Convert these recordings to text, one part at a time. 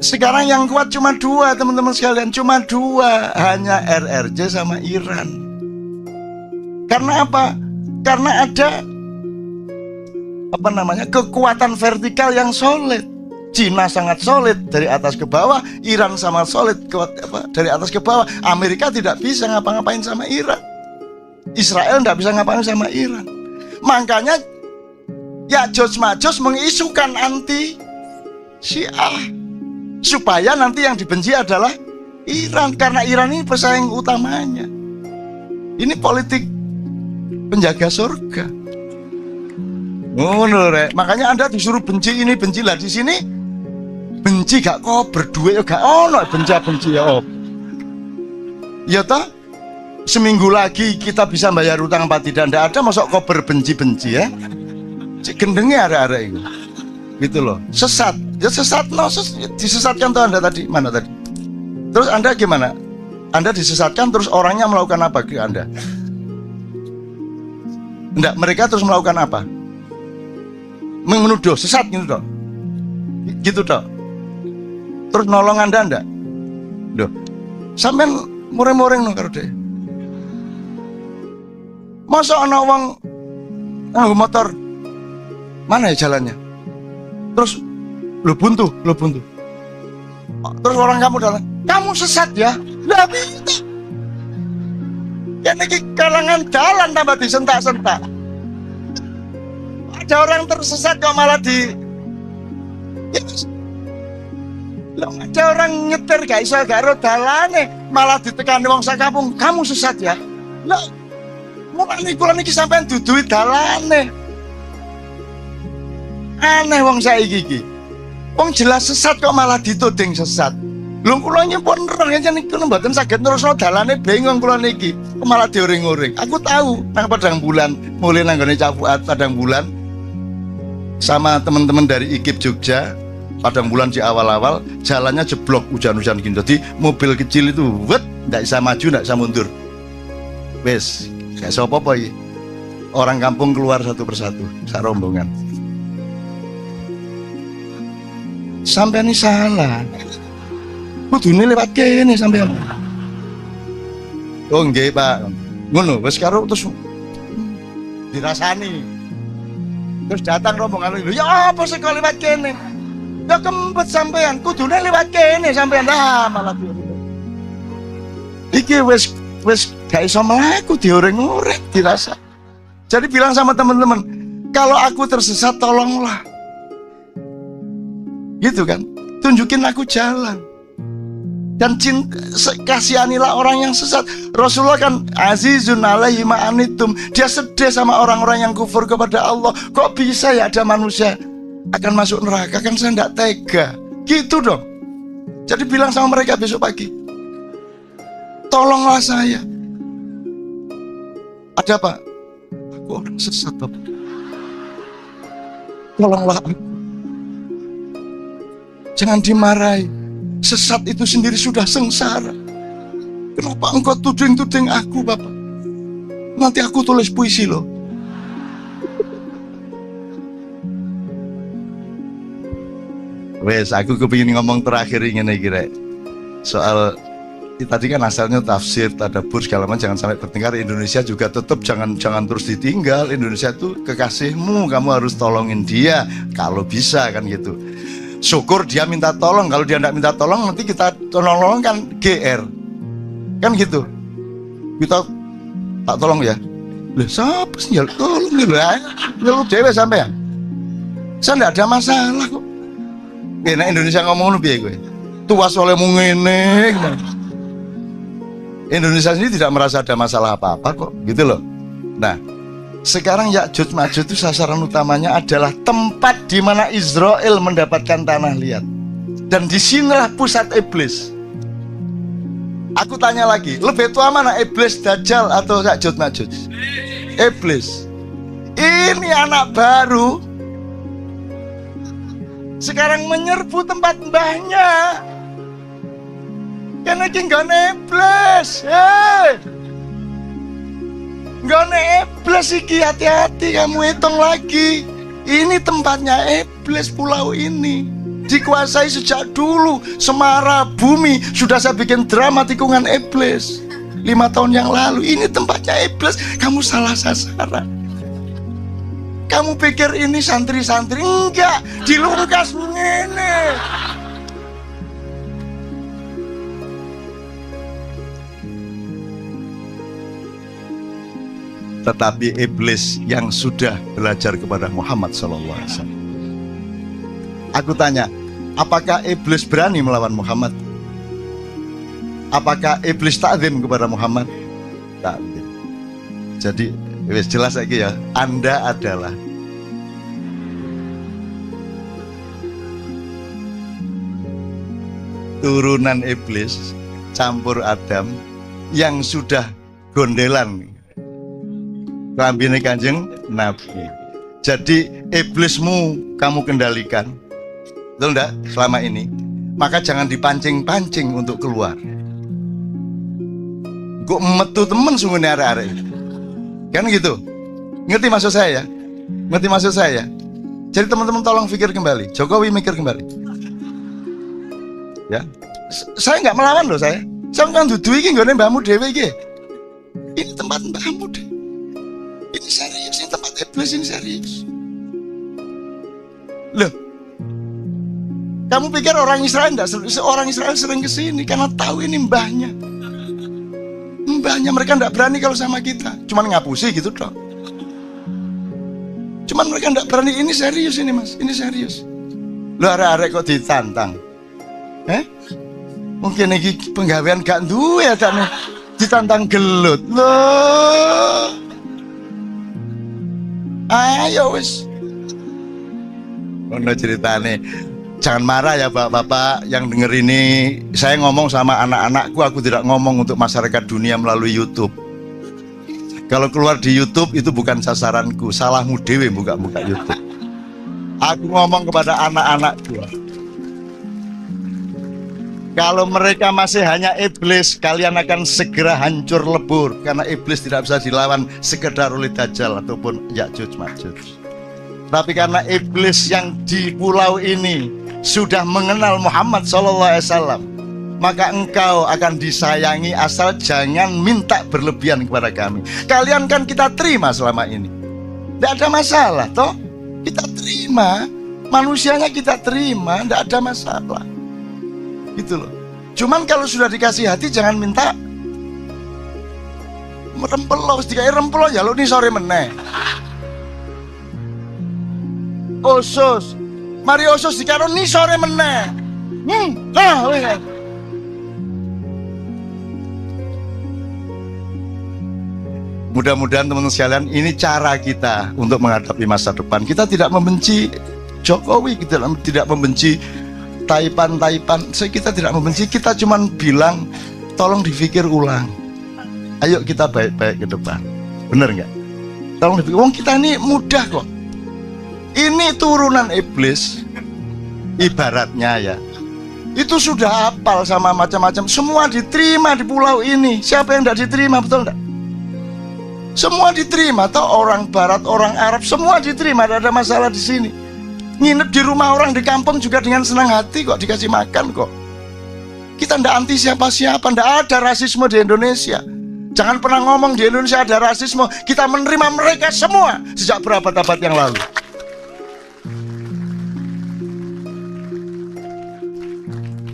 Sekarang yang kuat cuma dua, teman-teman sekalian, cuma dua, hanya RRC sama Iran. Karena apa? Karena ada kekuatan vertikal yang solid. Cina sangat solid dari atas ke bawah, Iran sangat solid dari atas ke bawah. Amerika tidak bisa ngapa-ngapain sama Iran, Israel tidak bisa ngapain sama Iran. Makanya Ya'juj Ma'juj mengisukan anti Syiah, supaya nanti yang dibenci adalah Iran, karena Iran ini pesaing utamanya. Ini politik penjaga surga. Makanya Anda disuruh benci ini, benci lah. Di sini benci gak kok berdua gak ono benci ya. Ya toh, seminggu lagi kita bisa bayar utang apa tidak ada masuk kok berbenci-benci ya. Cik gendengnya ada itu. Gitu loh, sesat. Ya sesat, disesatkan tuh Anda tadi. Mana tadi? Terus Anda gimana? Anda disesatkan, terus orangnya melakukan apa ke Anda? Enggak, mereka terus melakukan apa? Menuduh, sesat gitu toh. Gitu toh. Terus nolong Anda enggak? Loh, sampean mureng-mureng no karo deh. Masa ana wong nganggo motor, mana ya jalannya? Terus lo buntu. Terus orang kamu datang, kamu sesat ya? Lah itu. Ya ini kalangan jalan tambah disentak-sentak. Ada orang tersesat kok malah ada orang nyetir gak iso garo dalane, malah ditekani wong sak kampung, kamu sesat ya? Lah mulane kula niki sampean duduhi dalane. Aneh wong saiki iki. Wong jelas sesat kok malah dituding sesat. Lho kula nyepon nerang yen niku mboten saged nerusno dalane, bingung kula niki. Kok malah dioring-oring. Aku tahu nang Padang Bulan, mulai nang gone Capuat Padang Bulan sama teman-teman dari IKIP Jogja. Padang Bulan di awal-awal jalannya jeblok, hujan-hujan gini. Jadi mobil kecil itu ndak bisa maju, ndak bisa mundur. Wes, gak iso apa-apa iki. Orang kampung keluar satu persatu, sak rombongan. Sampai ini salah. Kudune lewat kene sampean. Oh nggih, Pak. Ngono, wis karo terus dirasani. Terus datang rombongan lho, ya apa sih kok lewat kene? Ya kempet sampean, kudune lewat kene sampean. Lah malah iki wis gak iso mlaku, dioreng-oreng dirasa. Jadi bilang sama teman-teman, kalau aku tersesat tolonglah. Gitu kan, tunjukin aku jalan dan kasihanilah orang yang sesat. Rasulullah kan azizun alaihi ma'anitum, dia sedih sama orang-orang yang kufur kepada Allah. Kok bisa ya ada manusia akan masuk neraka, kan saya tidak tega. Gitu dong. Jadi bilang sama mereka besok pagi, tolonglah saya. Ada apa? Aku orang sesat, Bapak. Tolonglah aku. Jangan dimarahi. Sesat itu sendiri sudah sengsara. Kenapa engkau tuding-tuding aku, Bapak? Nanti aku tulis puisi loh. Wes, aku kepingin ngomong terakhir ingin kira soal tadi kan asalnya tafsir, tadabbur segala macam, jangan sampai bertengkar. Indonesia juga tetap jangan terus ditinggal. Indonesia itu kekasihmu, kamu harus tolongin dia kalau bisa kan gitu. Syukur dia minta tolong, kalau dia tidak minta tolong nanti kita tolong kan GR kan gitu. Kita tak tolong ya. Lah siapa sih tolong gitu ya? Lu dewe sampai ya. Saya tidak ada masalah kok. Nah Indonesia ngomong lebih gue. Tuas olehmu ngene. Indonesia sendiri tidak merasa ada masalah apa-apa kok, gitu loh. Nah, sekarang Ya'juj Ma'juj itu sasaran utamanya adalah tempat di mana Israel mendapatkan tanah liat. Dan disinilah pusat iblis. Aku tanya lagi, lebih tua mana, iblis Dajjal atau Ya'juj Ma'juj? Iblis. Ini anak baru sekarang menyerbu tempat mbahnya. Karena ini gak iblis. Gak iblis iki, hati-hati kamu hitung lagi. Ini tempatnya iblis, pulau ini. dikuasai sejak dulu. Semara bumi sudah saya bikin drama tikungan iblis 5 tahun yang lalu. Ini tempatnya iblis. Kamu salah sasaran. Kamu pikir ini santri-santri? Enggak, dilungkas begini. Tetapi iblis yang sudah belajar kepada Muhammad SAW. Aku tanya, apakah iblis berani melawan Muhammad? Apakah iblis takzim kepada Muhammad? Takzim. Jadi jelas lagi ya, Anda adalah turunan iblis campur Adam yang sudah gondelan rambine Kanjeng Nabi. Jadi iblismu kamu kendalikan, betul enggak, selama ini? Maka jangan dipancing-pancing untuk keluar. Kok metu temen sungguh arek-arek. Kan gitu. Ngerti maksud saya ya? Ngerti maksud saya ya? Jadi teman-teman tolong pikir kembali. Jokowi mikir kembali. Ya. Saya nggak melawan loh saya. Saya kan dudu iki nggone mbahmu dhewe iki. Ini tempat mbahmu deh. Ini serius, ini tempat iblis, ini serius. Loh, kamu pikir orang Israel enggak? Orang Israel sering kesini karena tahu ini mbahnya. Mbahnya, mereka enggak berani kalau sama kita. Cuman ngapusi gitu dong. Cuman mereka enggak berani. Ini serius ini mas, ini serius. Loh, arek-arek kok ditantang? Mungkin ini penggawean gak duwe ya nih. Ditantang gelut. Loh. Ayo wis. Ono ceritane. Jangan marah ya bapak-bapak yang denger ini. Saya ngomong sama anak-anakku, aku tidak ngomong untuk masyarakat dunia melalui YouTube. Kalau keluar di YouTube itu bukan sasaranku. Salahmu dewe buka-buka YouTube. Aku ngomong kepada anak-anakku. Kalau mereka masih hanya iblis, kalian akan segera hancur lebur. Karena iblis tidak bisa dilawan sekedar oleh Dajjal ataupun Ya'juj Ma'juj. Tapi karena iblis yang di pulau ini sudah mengenal Muhammad SAW, maka engkau akan disayangi asal jangan minta berlebihan kepada kami. Kalian kan kita terima selama ini. Tidak ada masalah toh. Kita terima. Manusianya kita terima, tidak ada masalah. Gitu loh. Cuman kalau sudah dikasih hati jangan minta merempel loh, dikai rempel ya lo nih sore meneh. Osus, mari osus dikaro nih sore meneh. Mudah-mudahan teman-teman sekalian, ini cara kita untuk menghadapi masa depan. Kita tidak membenci Jokowi, kita tidak membenci Taipan, kita tidak membenci, kita cuma bilang tolong dipikir ulang. Ayo kita baik-baik ke depan. Bener nggak? Tolong dipikir. Wong kita ini mudah kok. Ini turunan iblis, ibaratnya ya. Itu sudah hafal sama macam-macam. Semua diterima di pulau ini. Siapa yang tidak diterima, betul nggak? Semua diterima. Atau orang Barat, orang Arab, semua diterima. Tidak ada masalah di sini. Nginep di rumah orang di kampung juga dengan senang hati kok, dikasih makan kok. Kita ndak anti siapa-siapa, ndak ada rasisme di Indonesia. Jangan pernah ngomong di Indonesia ada rasisme. Kita menerima mereka semua sejak berabad-abad yang lalu.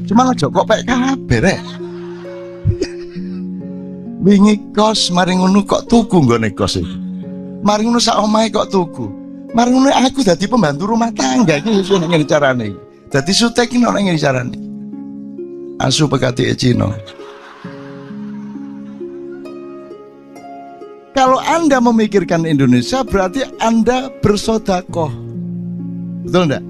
Cuma aja kok pek kabeh rek. Wingi kos mari ngono kok tuku nggone kos iki. Mari ngono sak omahe kok tuku. Mari ngono aku dadi pembantu rumah tangga iki wis ngene carane. Dadi sutek iki ono ngene carane. Asu pekati Cina. Kalau Anda memikirkan Indonesia berarti Anda bersedekah. Betul enggak?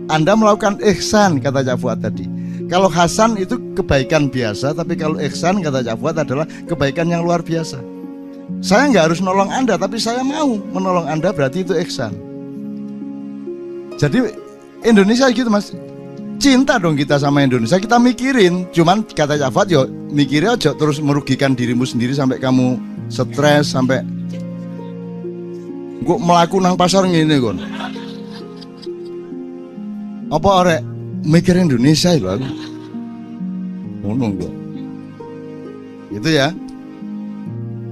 Anda melakukan ihsan kata Cak Fuad tadi. Kalau hasan itu kebaikan biasa, tapi kalau ihsan kata Cak Fuad adalah kebaikan yang luar biasa. Saya nggak harus nolong Anda, tapi saya mau menolong Anda, berarti itu ihsan. Jadi Indonesia gitu mas, cinta dong kita sama Indonesia, kita mikirin. Cuman kata Cak Fuad, yo mikirnya aja terus merugikan dirimu sendiri sampai kamu stres, sampai kok melaku nang pasar ngene kon. Apa orek mikir Indonesia loh aku. Nunggu. Itu ya.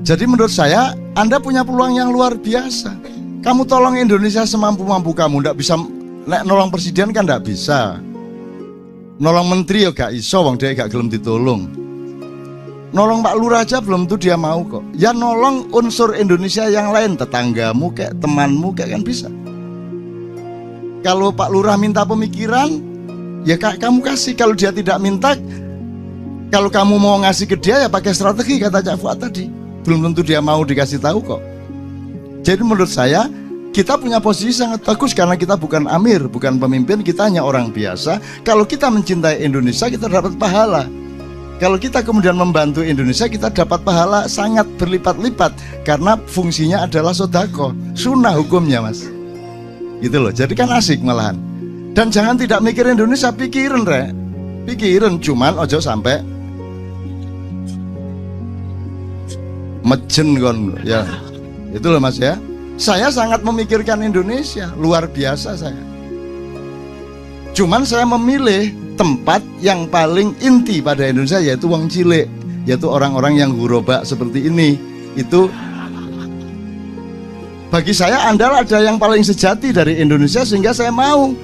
Jadi menurut saya Anda punya peluang yang luar biasa. Kamu tolong Indonesia semampu-mampu kamu. Nggak bisa nolong presiden kan nggak bisa. Nolong menteri ya gak iso, wong dia gak gelem ditolong. Nolong Pak Lurah aja belum tuh dia mau kok. Ya nolong unsur Indonesia yang lain, tetanggamu kayak temanmu kayak kan bisa. Kalau Pak Lurah minta pemikiran, ya kamu kasih. Kalau dia tidak minta, kalau kamu mau ngasih ke dia ya pakai strategi kata Cak Fuad tadi. Belum tentu dia mau dikasih tahu kok. Jadi menurut saya kita punya posisi sangat bagus karena kita bukan amir, bukan pemimpin, kita hanya orang biasa. Kalau kita mencintai Indonesia kita dapat pahala. Kalau kita kemudian membantu Indonesia kita dapat pahala sangat berlipat-lipat karena fungsinya adalah sodako, sunnah hukumnya mas. Gitu loh, jadi kan asik malahan. Dan jangan tidak mikir Indonesia, pikirin rek. Pikirin, cuman ojo sampai mejen kon ya. Itu loh mas ya. Saya sangat memikirkan Indonesia, luar biasa saya. Cuman saya memilih tempat yang paling inti pada Indonesia yaitu wong cilik, yaitu orang-orang yang huraba seperti ini. Itu bagi saya Anda ada yang paling sejati dari Indonesia sehingga saya mau.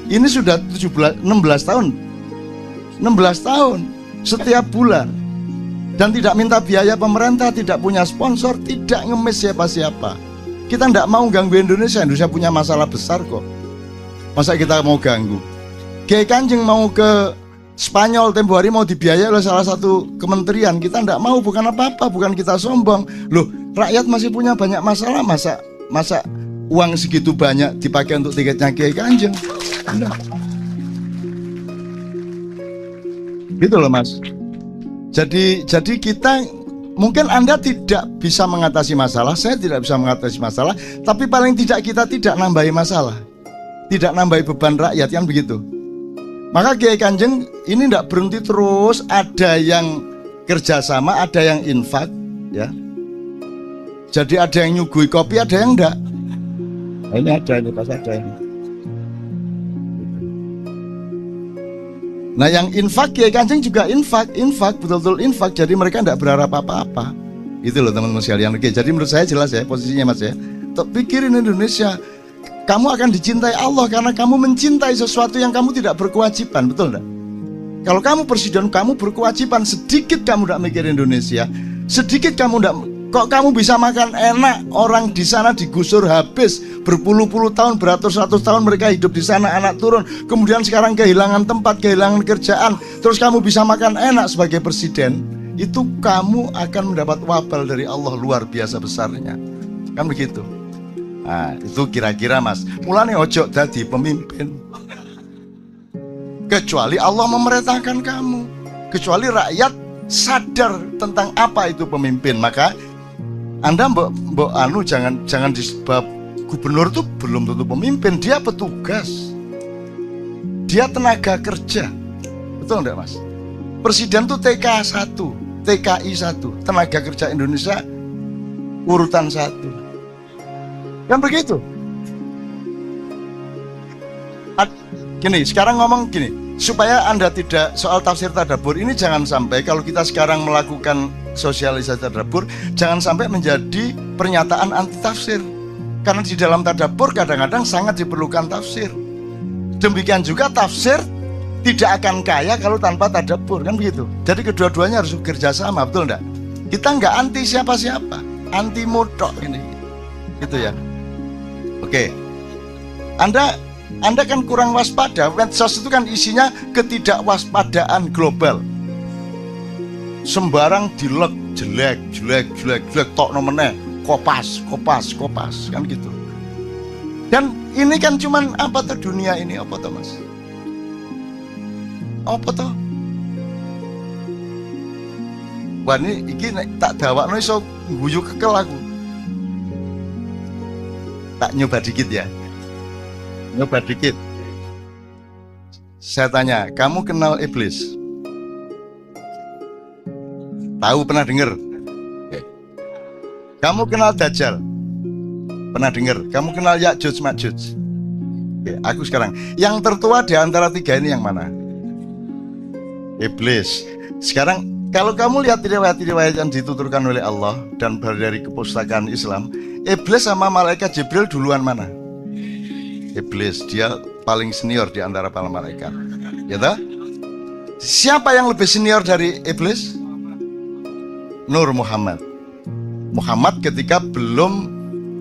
Ini sudah 16 tahun. 16 tahun setiap bulan. Dan tidak minta biaya pemerintah, tidak punya sponsor, tidak ngemis siapa-siapa. Kita tidak mau ganggu Indonesia. Indonesia punya masalah besar kok. Masa kita mau ganggu? Kiai Kanjeng mau ke Spanyol tempo hari mau dibiayai oleh salah satu kementerian. Kita tidak mau, bukan apa-apa, bukan kita sombong. Loh, rakyat masih punya banyak masalah. Masa uang segitu banyak dipakai untuk tiketnya Kiai Kanjeng? Enggak. Gitu loh mas. Jadi kita mungkin Anda tidak bisa mengatasi masalah, saya tidak bisa mengatasi masalah, tapi paling tidak kita tidak nambahi masalah, tidak nambahi beban rakyat kan begitu. Maka Kiai Kanjeng ini tidak berhenti terus, ada yang kerjasama, ada yang infak, ya. Jadi ada yang nyugui kopi, ada yang enggak. Nah, ini ada, ini pas ada ini. Nah yang infak Kiai Kanjeng juga infak betul-betul infak. Jadi mereka tidak berharap apa-apa. Itu loh teman-teman sekalian. Oke, jadi menurut saya jelas ya posisinya mas ya. Pikirin Indonesia. Kamu akan dicintai Allah karena kamu mencintai sesuatu yang kamu tidak berkewajiban, betul enggak? Kalau kamu presiden, kamu berkewajiban. Sedikit kamu tidak mikir Indonesia, sedikit kamu tidak. Kok kamu bisa makan enak? Orang di sana digusur habis berpuluh-puluh tahun, beratus-ratus tahun mereka hidup di sana, anak turun. Kemudian sekarang kehilangan tempat, kehilangan kerjaan. Terus kamu bisa makan enak sebagai presiden. Itu kamu akan mendapat wabal dari Allah luar biasa besarnya. Kan begitu. Nah, itu kira-kira mas. Mulane ojo dadi pemimpin. Kecuali Allah memerintahkan kamu. Kecuali rakyat sadar tentang apa itu pemimpin. Maka Anda mbok jangan disebab gubernur itu belum tentu pemimpin, dia petugas. Dia tenaga kerja. Betul enggak, Mas? Presiden itu TK 1, TKI 1, tenaga kerja Indonesia urutan 1. Kan begitu? Gini, sekarang ngomong gini, supaya Anda tidak soal tafsir tadabbur ini jangan sampai kalau kita sekarang melakukan sosialisasi tadabbur jangan sampai menjadi pernyataan anti tafsir. Karena di dalam tadabbur kadang-kadang sangat diperlukan tafsir. Demikian juga tafsir tidak akan kaya kalau tanpa tadabbur, kan begitu. Jadi kedua-duanya harus bekerja sama, betul enggak? Kita enggak anti siapa-siapa, anti mutok ini. Gitu ya. Oke. Anda kan kurang waspada. Medsos itu kan isinya ketidakwaspadaan global. Sembarang dilek, jelek, tok nomene, kopas, kan gitu. Dan ini kan cuman apa tuh dunia ini, apa tuh mas? Apa tuh? Wah ini tak dawakno iso guyu kekel aku. Tak nyoba dikit ya. Nyoba dikit. Saya tanya, kamu kenal iblis? Tahu, pernah dengar? Kamu kenal Dajjal? Pernah dengar? Kamu kenal Ya'juj Ma'juj? Oke, aku sekarang yang tertua di antara tiga ini yang mana? Iblis. Sekarang kalau kamu lihat riwayat-riwayat yang dituturkan oleh Allah dan dari kepustakaan Islam, Iblis sama malaikat Jibril duluan mana? Iblis, dia paling senior di antara para malaikat. Ya toh? Siapa yang lebih senior dari Iblis? Nur Muhammad. Muhammad ketika belum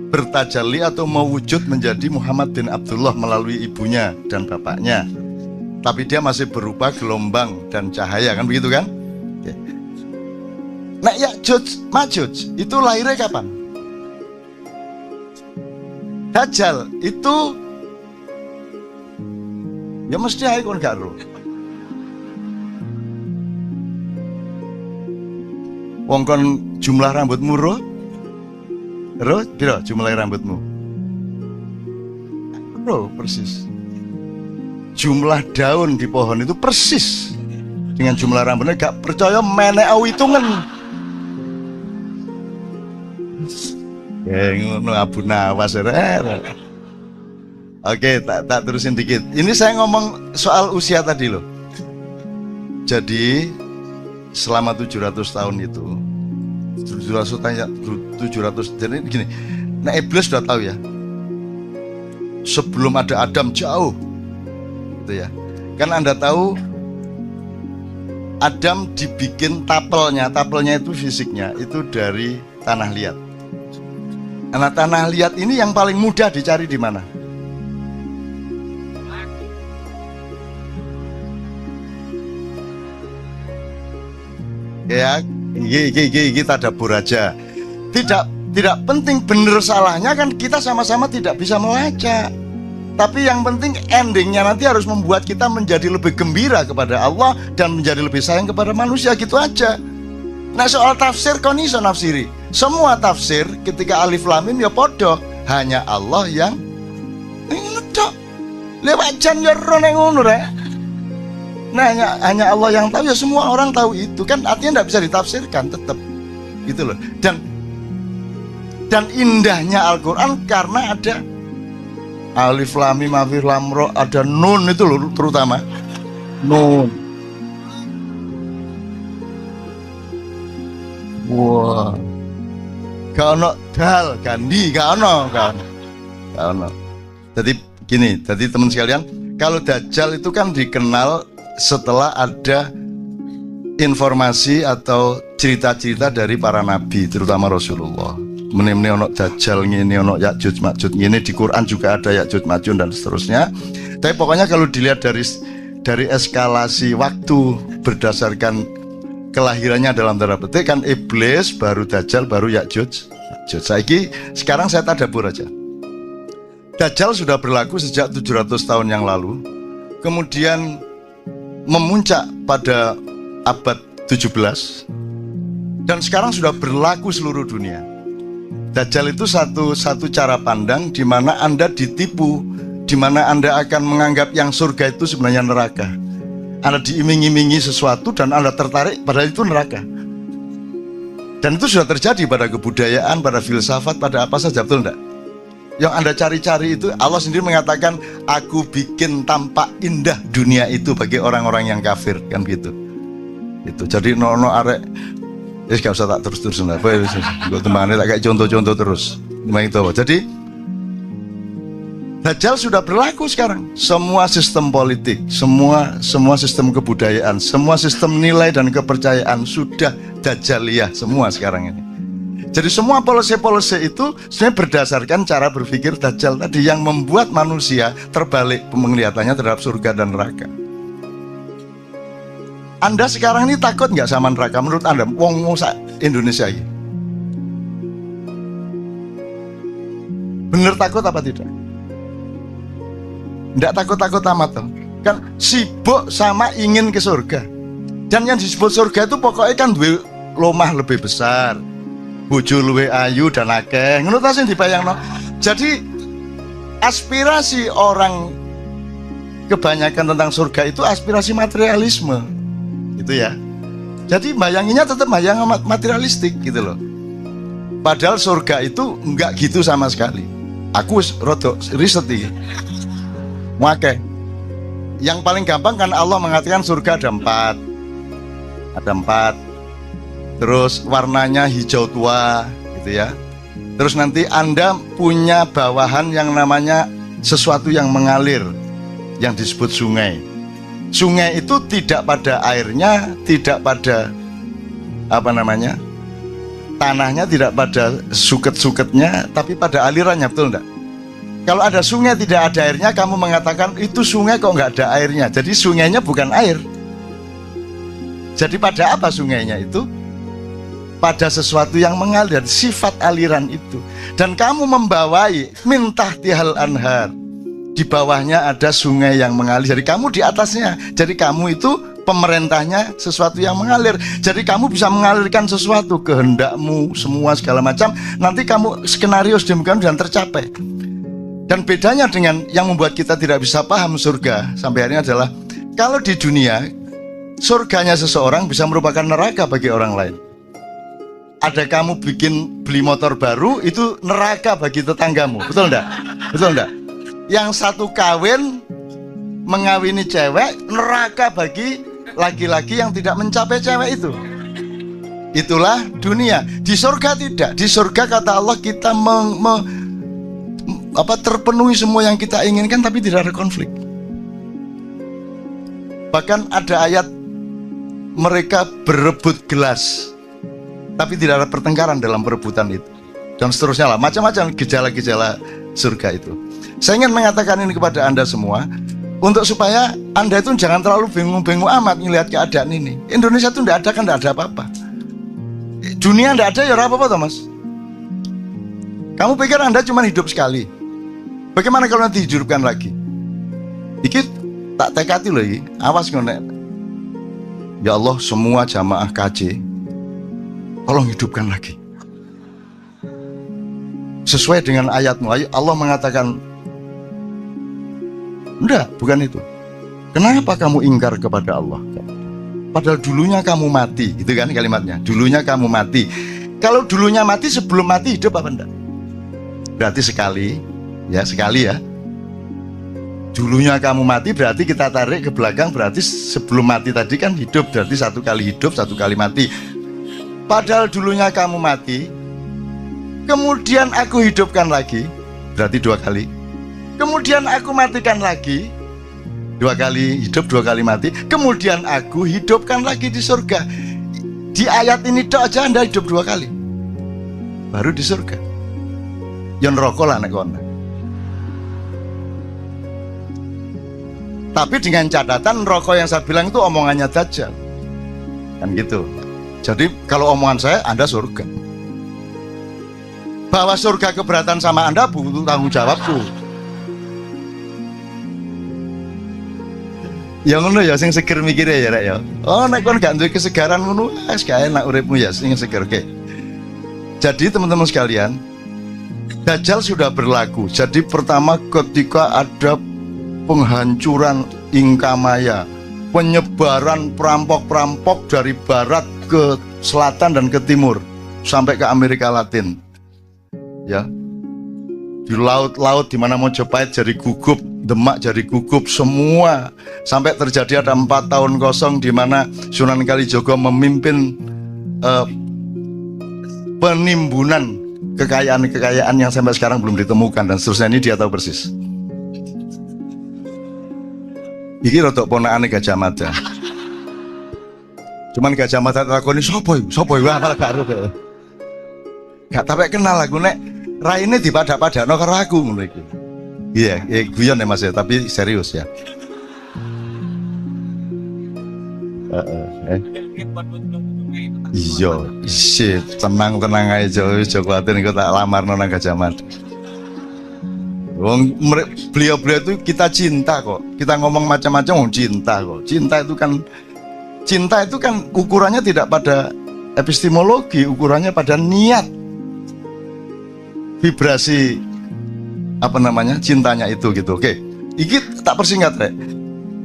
bertajalli atau mewujud menjadi Muhammad bin Abdullah melalui ibunya dan bapaknya, tapi dia masih berupa gelombang dan cahaya, kan begitu kan? Oke. Nah, Ya'juj Ma'juj itu lahirnya kapan? Dajjal itu ya mesti ae kon gak ro. Wong kon jumlah rambutmu ro? Ro, piro jumlah rambutmu? Ro, persis. Jumlah daun di pohon itu persis dengan jumlah rambutnya. Gak percaya menek hitungan. Ngono Abu Nawas. Oke, tak terusin dikit. Ini saya ngomong soal usia tadi loh. Jadi selama 700 tahun itu 700 jadi gini. Nah, Iblis sudah tahu ya. Sebelum ada Adam jauh. Gitu ya. Kan Anda tahu Adam dibikin tapelnya itu fisiknya itu dari tanah liat. Nah, tanah liat ini yang paling mudah dicari di mana? Ya, kita dapur aja. Tidak penting benar salahnya, kan kita sama-sama tidak bisa melacak. Tapi yang penting endingnya nanti harus membuat kita menjadi lebih gembira kepada Allah dan menjadi lebih sayang kepada manusia, gitu aja. Nah, soal tafsir kon iso nafsiri. Semua tafsir ketika alif lam mim ya podo, hanya Allah yang ngono tok. Lewat jan ya ro nek ngono rek. Nah, hanya Allah yang tahu, ya semua orang tahu itu kan, artinya tidak bisa ditafsirkan tetap gitu loh. Dan indahnya Al-Quran karena ada alif lam mim alif lam ro, ada nun itu loh, terutama nun. Wah, gak ono dal gandi, gak ono. Jadi gini, jadi teman sekalian, kalau Dajjal itu kan dikenal setelah ada informasi atau cerita-cerita dari para nabi, terutama Rasulullah. Menimni ono Dajjal ngene, ono Ya'juj Ma'juj ngene, di Quran juga ada Ya'juj Ma'juj dan seterusnya. Tapi pokoknya kalau dilihat dari eskalasi waktu berdasarkan kelahirannya dalam tanda petik, kan Iblis, baru Dajjal, baru Ya'juj Ma'juj. Sekarang saya tadabur aja. Dajjal sudah berlaku sejak 700 tahun yang lalu. Kemudian memuncak pada abad 17 dan sekarang sudah berlaku seluruh dunia. Dajjal itu satu cara pandang di mana Anda ditipu, di mana Anda akan menganggap yang surga itu sebenarnya neraka. Anda diiming-imingi sesuatu dan Anda tertarik pada itu neraka. Dan itu sudah terjadi pada kebudayaan, pada filsafat, pada apa saja, betul enggak? Yang Anda cari-cari itu, Allah sendiri mengatakan, aku bikin tampak indah dunia itu bagi orang-orang yang kafir, kan gitu. Itu jadi no arek, gak usah tak terus-terusan lah. Gue temannya tak kayak contoh-contoh terus. Jadi Dajjal sudah berlaku sekarang. Semua sistem politik, semua sistem kebudayaan, semua sistem nilai dan kepercayaan sudah Dajjaliyah semua sekarang ini. Jadi semua polisi-polisi itu sebenarnya berdasarkan cara berpikir Dajjal tadi yang membuat manusia terbalik penglihatannya terhadap surga dan neraka. Anda sekarang ini takut nggak sama neraka menurut Anda? Wong Indonesia ini bener takut apa tidak? Nggak takut-takut amat toh. Kan sibuk sama ingin ke surga. Dan yang disebut surga itu pokoknya kan duwe lomah lebih besar, bojo luwe ayu dan akeh. Ngono ta sing dibayangno. Jadi aspirasi orang kebanyakan tentang surga itu aspirasi materialisme. Gitu ya. Jadi bayanginnya tetap bayang materialistik gitu loh. Padahal surga itu enggak gitu sama sekali. Aku rodok riset iki. Muake. Yang paling gampang kan Allah mengatakan surga ada empat, terus warnanya hijau tua gitu ya. Terus nanti Anda punya bawahan yang namanya sesuatu yang mengalir, yang disebut sungai. Sungai itu tidak pada airnya, tidak pada tanahnya, tidak pada suket-suketnya, tapi pada alirannya, betul enggak? Kalau ada sungai tidak ada airnya, kamu mengatakan itu sungai kok nggak ada airnya. Jadi sungainya bukan air. Jadi pada apa sungainya itu? Pada sesuatu yang mengalir, sifat aliran itu. Dan kamu membawai min tahtihal anhar. Di bawahnya ada sungai yang mengalir. Jadi kamu di atasnya. Jadi kamu itu pemerintahnya sesuatu yang mengalir. Jadi kamu bisa mengalirkan sesuatu, kehendakmu, semua segala macam. Nanti kamu skenario sedemikian dan tercapai. Dan bedanya dengan yang membuat kita tidak bisa paham surga sampai hari ini adalah kalau di dunia surganya seseorang bisa merupakan neraka bagi orang lain. Ada kamu beli motor baru, itu neraka bagi tetanggamu, betul enggak? Betul enggak? Yang satu kawin mengawini cewek, neraka bagi laki-laki yang tidak mencapai cewek itu. Itulah dunia. Di surga tidak. Di surga kata Allah kita terpenuhi semua yang kita inginkan, tapi tidak ada konflik. Bahkan ada ayat mereka berebut gelas, tapi tidak ada pertengkaran dalam perebutan itu, dan seterusnya lah, macam-macam gejala-gejala surga itu. Saya ingin mengatakan ini kepada Anda semua, untuk supaya Anda itu jangan terlalu bingung-bingung amat melihat keadaan ini. Indonesia itu tidak ada kan tidak ada apa-apa. Dunia tidak ada ya apa-apa Thomas. Kamu pikir Anda cuma hidup sekali? Bagaimana kalau nanti dihidupkan lagi? Iki tak tekati loh ini, awas ngonek. Ya Allah, semua jamaah KJ tolong hidupkan lagi. Sesuai dengan ayatmu, Allah mengatakan, enggak, bukan itu. Kenapa kamu ingkar kepada Allah? Padahal dulunya kamu mati, itu kan kalimatnya. Dulunya kamu mati. Kalau dulunya mati, sebelum mati hidup apa enggak? Berarti sekali ya. Dulunya kamu mati berarti kita tarik ke belakang, berarti sebelum mati tadi kan hidup, berarti satu kali hidup, satu kali mati. Padahal dulunya kamu mati, kemudian aku hidupkan lagi, berarti dua kali. Kemudian aku matikan lagi, dua kali hidup, dua kali mati. Kemudian aku hidupkan lagi di surga. Di ayat ini tok aja Anda hidup dua kali, baru di surga. Yang rokok lah nek kono. Tapi dengan catatan rokok yang saya bilang itu omongannya Dajjal, kan gitu. Jadi kalau omongan saya, Anda surga. Bahwa surga keberatan sama Anda butuh tanggung jawabku. Ya ngono ya, sing seger mikirnya ya rek ya. Oh nek kon gak duwe kesegaran ngono, wis gak enak uripmu ya, sing seger. Oke. Jadi teman-teman sekalian, Dajjal sudah berlaku. Jadi pertama ketika ada penghancuran Inkamaya, penyebaran perampok-perampok dari barat ke selatan dan ke timur sampai ke Amerika Latin, ya, di laut-laut di mana Mojopahit jadi gugup, Demak jadi gugup, semua sampai terjadi ada 4 tahun kosong di mana Sunan Kalijogo memimpin penimbunan kekayaan-kekayaan yang sampai sekarang belum ditemukan dan seterusnya. Ini dia tahu persis. Iki rodok ponakane Gajah Mada. Cuman Gajah Mada takoni sapa iku apal gak ero. Gak sampe kenal aku nek raine dipadak-padakno karo aku ngono iki. Iya, guyon ya Mas ya, tapi serius ya. Iya, tenang ae Jo kuwatir engko tak lamarno nang Gajah Mada. Wong beliau-beliau itu kita cinta kok. Kita ngomong macam-macam cinta kok. Cinta itu kan ukurannya tidak pada epistemologi, ukurannya pada niat. Vibrasi cintanya itu gitu. Oke. Iki tak persingkat rek.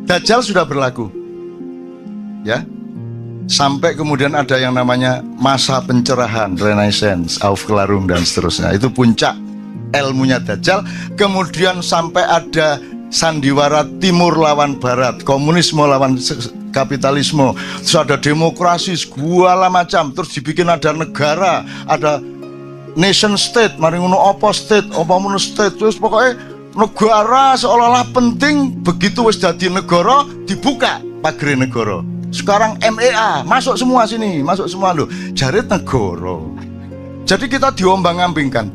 Dajjal sudah berlaku. Ya. Sampai kemudian ada yang namanya masa pencerahan, Renaissance, Aufklärung dan seterusnya. Itu puncak ilmunya Dajjal. Kemudian sampai ada sandiwara timur lawan barat, komunisme lawan kapitalisme, terus ada demokrasi segala macam, terus dibikin ada negara, ada nation state, mari ngono apa state, apa ngono state, terus pokoknya negara seolah-olah penting. Begitu wis dadi negara dibuka pagere negara. Sekarang MEA masuk semua sini, masuk semua loh, jarit negara. Jadi kita diombang-ambingkan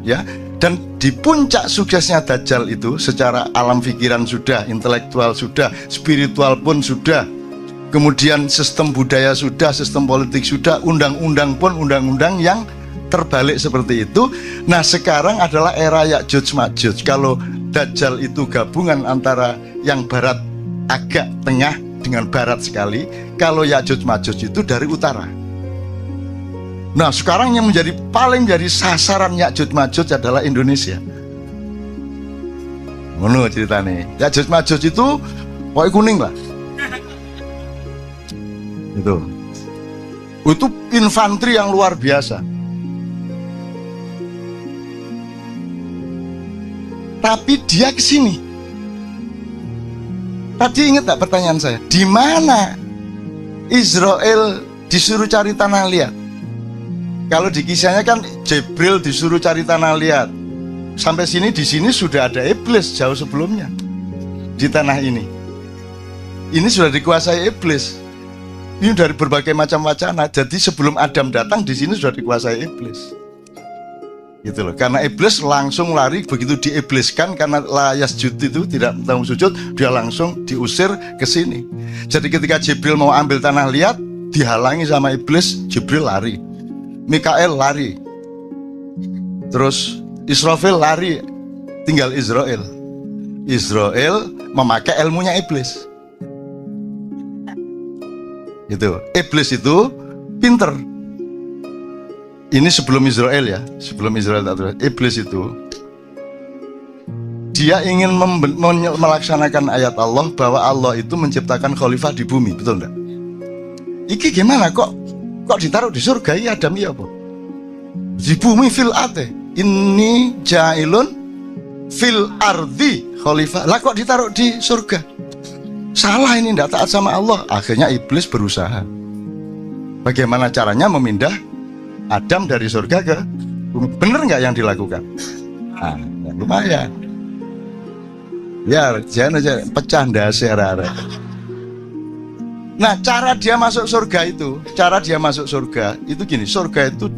ya. Dan di puncak suksesnya Dajjal itu secara alam pikiran sudah, intelektual sudah, spiritual pun sudah, kemudian sistem budaya sudah, sistem politik sudah, undang-undang pun undang-undang yang terbalik seperti itu. Nah sekarang adalah era Ya'juj Ma'juj. Kalau Dajjal itu gabungan antara yang barat agak tengah dengan barat sekali, kalau Ya'juj Ma'juj itu dari utara. Nah sekarang yang paling jadi sasaran Ya'juj Ma'juj adalah Indonesia. Ngono ceritanya. Ya'juj Ma'juj itu pokoknya kuning lah. Itu infanteri yang luar biasa. Tapi dia kesini. Tadi ingat tak pertanyaan saya? Di mana Israel disuruh cari tanah liat? Kalau di kisahnya kan Jibril disuruh cari tanah liat. Sampai sini, di sini sudah ada iblis jauh sebelumnya. Di tanah ini sudah dikuasai iblis. Ini dari berbagai macam wacana. Jadi sebelum Adam datang, di sini sudah dikuasai iblis. Gitu loh. Karena iblis langsung lari, begitu diibliskan karena la yasjud itu tidak tahu sujud, dia langsung diusir ke sini. Jadi ketika Jibril mau ambil tanah liat, dihalangi sama iblis, Jibril lari. Mikael lari, terus Israfil lari, tinggal Israel. Israel memakai ilmunya iblis. Itu iblis itu pinter. Ini sebelum Israel ya, sebelum Israel tak terus. Iblis itu dia ingin melaksanakan ayat Allah bahwa Allah itu menciptakan khalifah di bumi, betul enggak? Iki gimana kok ditaruh di surga ya Adam ya apa? Di bumi fil ate. Ini jailun fil ardi khalifah. Lah kok ditaruh di surga? Salah ini, tidak taat sama Allah. Akhirnya iblis berusaha. Bagaimana caranya memindah Adam dari surga ke bumi? Bener nggak yang dilakukan? Nah, ya lumayan. Ya, jangan aja pecah dasar. Nah, cara dia masuk surga itu gini, surga itu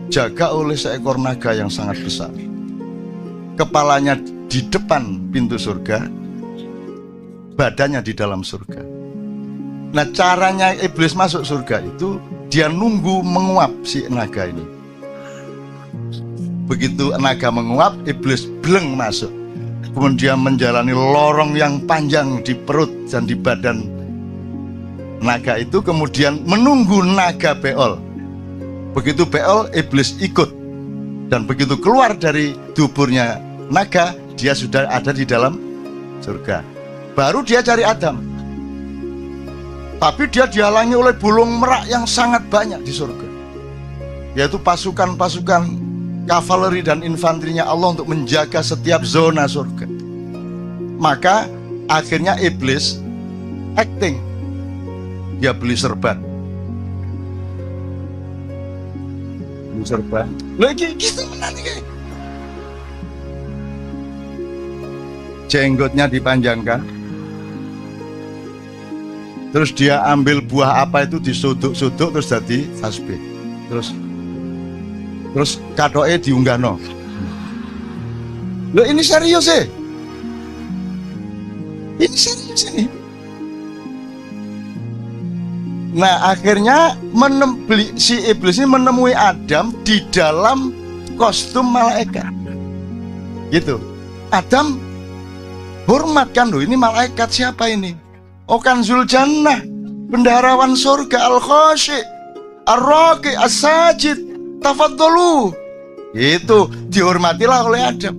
dijaga oleh seekor naga yang sangat besar. Kepalanya di depan pintu surga, badannya di dalam surga. Nah, caranya iblis masuk surga itu dia nunggu menguap si naga ini. Begitu naga menguap, iblis bleng masuk. Kemudian menjalani lorong yang panjang di perut dan di badan naga itu, kemudian menunggu naga beol. Begitu beol, iblis ikut, dan begitu keluar dari tuburnya naga, dia sudah ada di dalam surga. Baru dia cari Adam, tapi dia dihalangi oleh burung merak yang sangat banyak di surga, yaitu pasukan-pasukan kavaleri dan infanterinya Allah untuk menjaga setiap zona surga. Maka akhirnya iblis acting, dia beli serban. Lagi gitu nanti. Jenggotnya dipanjangkan, terus dia ambil buah apa itu disuduk-suduk terus jadi tasbih. Terus katoke diunggahno. Loh ini serius sih. Ini serius ini. Nah akhirnya si iblis ini menemui Adam di dalam kostum malaikat. Gitu. Adam hormat kan, loh ini malaikat siapa ini? Oh Kanzul Jannah, bendaharawan surga, al-khasyi, ar-raqi, as-sajid, tafadhalu. Itu dihormatilah oleh Adam.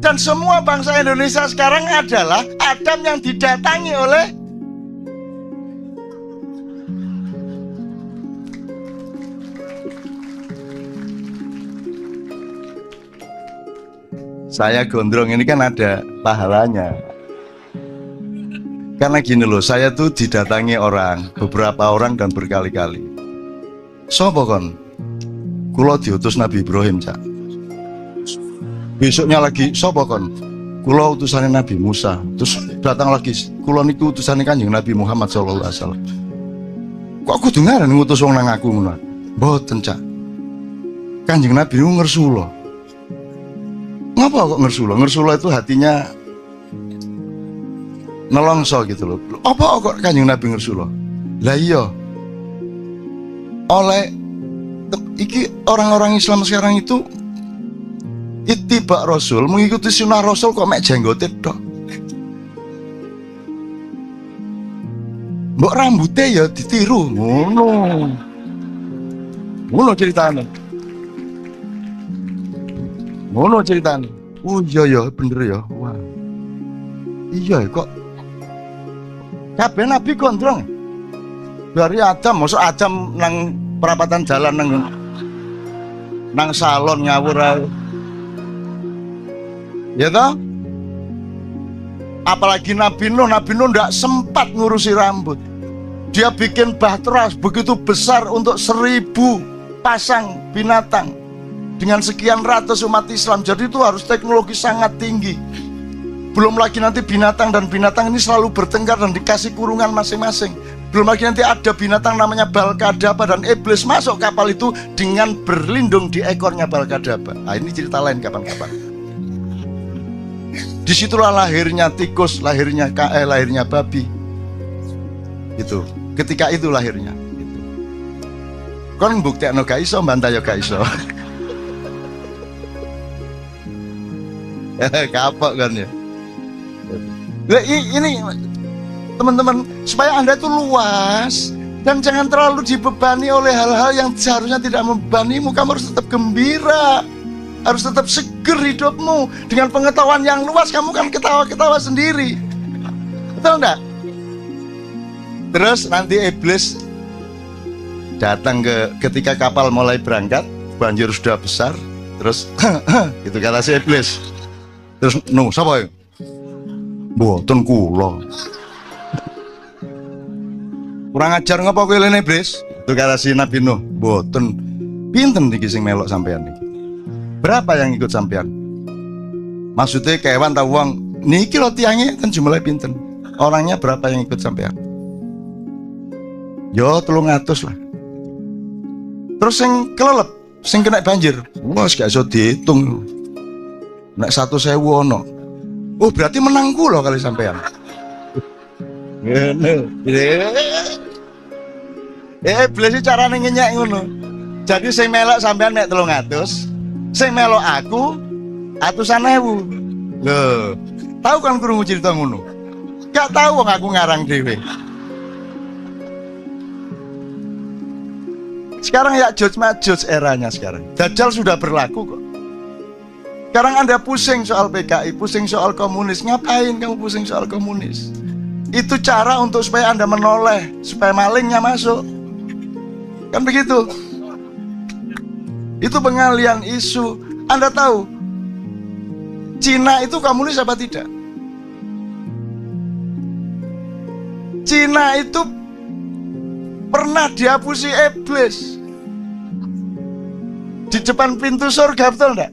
Dan semua bangsa Indonesia sekarang adalah Adam yang didatangi oleh saya gondrong ini kan ada pahalanya. Karena gini loh, saya tuh didatangi orang, beberapa orang dan berkali-kali. Sopo kon? Kulo diutus Nabi Ibrahim, Cak. Besoknya lagi, sopo kon? Kulo utusannya Nabi Musa. Terus datang lagi, kulo niku utusannya Kanjeng Nabi Muhammad SAW. Kok aku dengaran ngutus wong nang aku ngono? Mboten, Cak. Kanjeng Nabi niku ngersula. Ngapa kok ngersula? Ngersula itu hatinya nelongso gitu loh. Apa kok Kanjeng Nabi ngersula? Lah iya. Oleh iki orang-orang Islam sekarang itu ittiba Rasul, mengikuti sunnah Rasul kok mek jenggote tok. Mbok rambutnya ya ditiru, ngono. Ngono ceritane. Ngono ceritane. Oh iya ya, bener ya. Wah. Iya kok. Kabeh Nabi gondrong. Dari Adam, masuk Adam nang perapatan jalan nang salon ngawur ae. Ya toh? Apalagi Nabi Nuh ndak sempat ngurusi rambut. Dia bikin bahtera begitu besar untuk 1000 pasang binatang dengan sekian ratus umat Islam. Jadi itu harus teknologi sangat tinggi. Belum lagi nanti binatang dan binatang ini selalu bertengkar dan dikasih kurungan masing-masing. Belum lagi nanti ada binatang namanya Balkadaba dan iblis masuk kapal itu dengan berlindung di ekornya Balkadaba. Nah, ini cerita lain kapan-kapan. Disitulah lahirnya tikus, lahirnya lahirnya babi. Gitu. Ketika itu lahirnya. Gitu. Kon buktekno gak iso, mbantah ya gak iso. Kapok kan ya. Ini teman-teman, supaya Anda itu luas dan jangan terlalu dibebani oleh hal-hal yang seharusnya tidak membebanimu. Kamu harus tetap gembira, harus tetap seger hidupmu. Dengan pengetahuan yang luas kamu kan ketawa-ketawa sendiri, betul enggak? Terus nanti iblis datang ketika kapal mulai berangkat, banjir sudah besar. Terus itu kata si iblis. Terus sapa ya? Mboten kula. Kurang ajar ngapa kowe lene iblis? Itu kata si Nabi Nuh. Mboten. Pinten iki sing melok sampean iki? Berapa yang ikut sampean? Maksudnya kewan ta wong niki lho tiange kan jumlahnya pinten? Orangnya berapa yang ikut sampean? Yo 300 lah. Terus sing kelelep, sing kena banjir, wah gak iso dihitung. Nek 1.000 ono. Oh berarti menang kula kali sampean. Ngene. Iblis carane ngenyek ngono. Jadi sing melok sampean nek 300, sing melok aku 100.000. Lho, tahu kan krungu cerita ngono? Gak tahu wong aku ngarang dhewe. Sekarang ya Majuj eranya sekarang. Dajjal sudah berlaku kok. Sekarang Anda pusing soal PKI, pusing soal komunis. Ngapain kamu pusing soal komunis? Itu cara untuk supaya Anda menoleh, supaya malingnya masuk. Kan begitu. Itu pengalian isu. Anda tahu Cina itu komunis apa tidak? Cina itu pernah dihapusi iblis di depan pintu surga, betul enggak?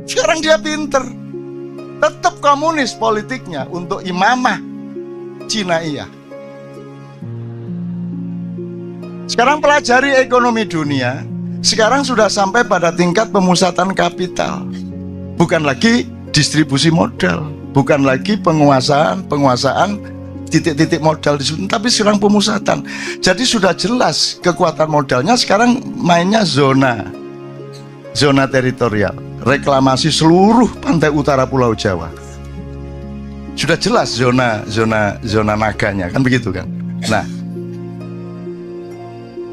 Sekarang dia pinter, tetap komunis politiknya untuk imamah Cina iya. Sekarang pelajari ekonomi dunia. Sekarang sudah sampai pada tingkat pemusatan kapital. Bukan lagi distribusi modal, bukan lagi penguasaan titik-titik modal di situ, tapi sekarang pemusatan. Jadi sudah jelas kekuatan modalnya sekarang mainnya zona teritorial, reklamasi seluruh pantai utara Pulau Jawa. Sudah jelas zona naganya, kan begitu kan? Nah,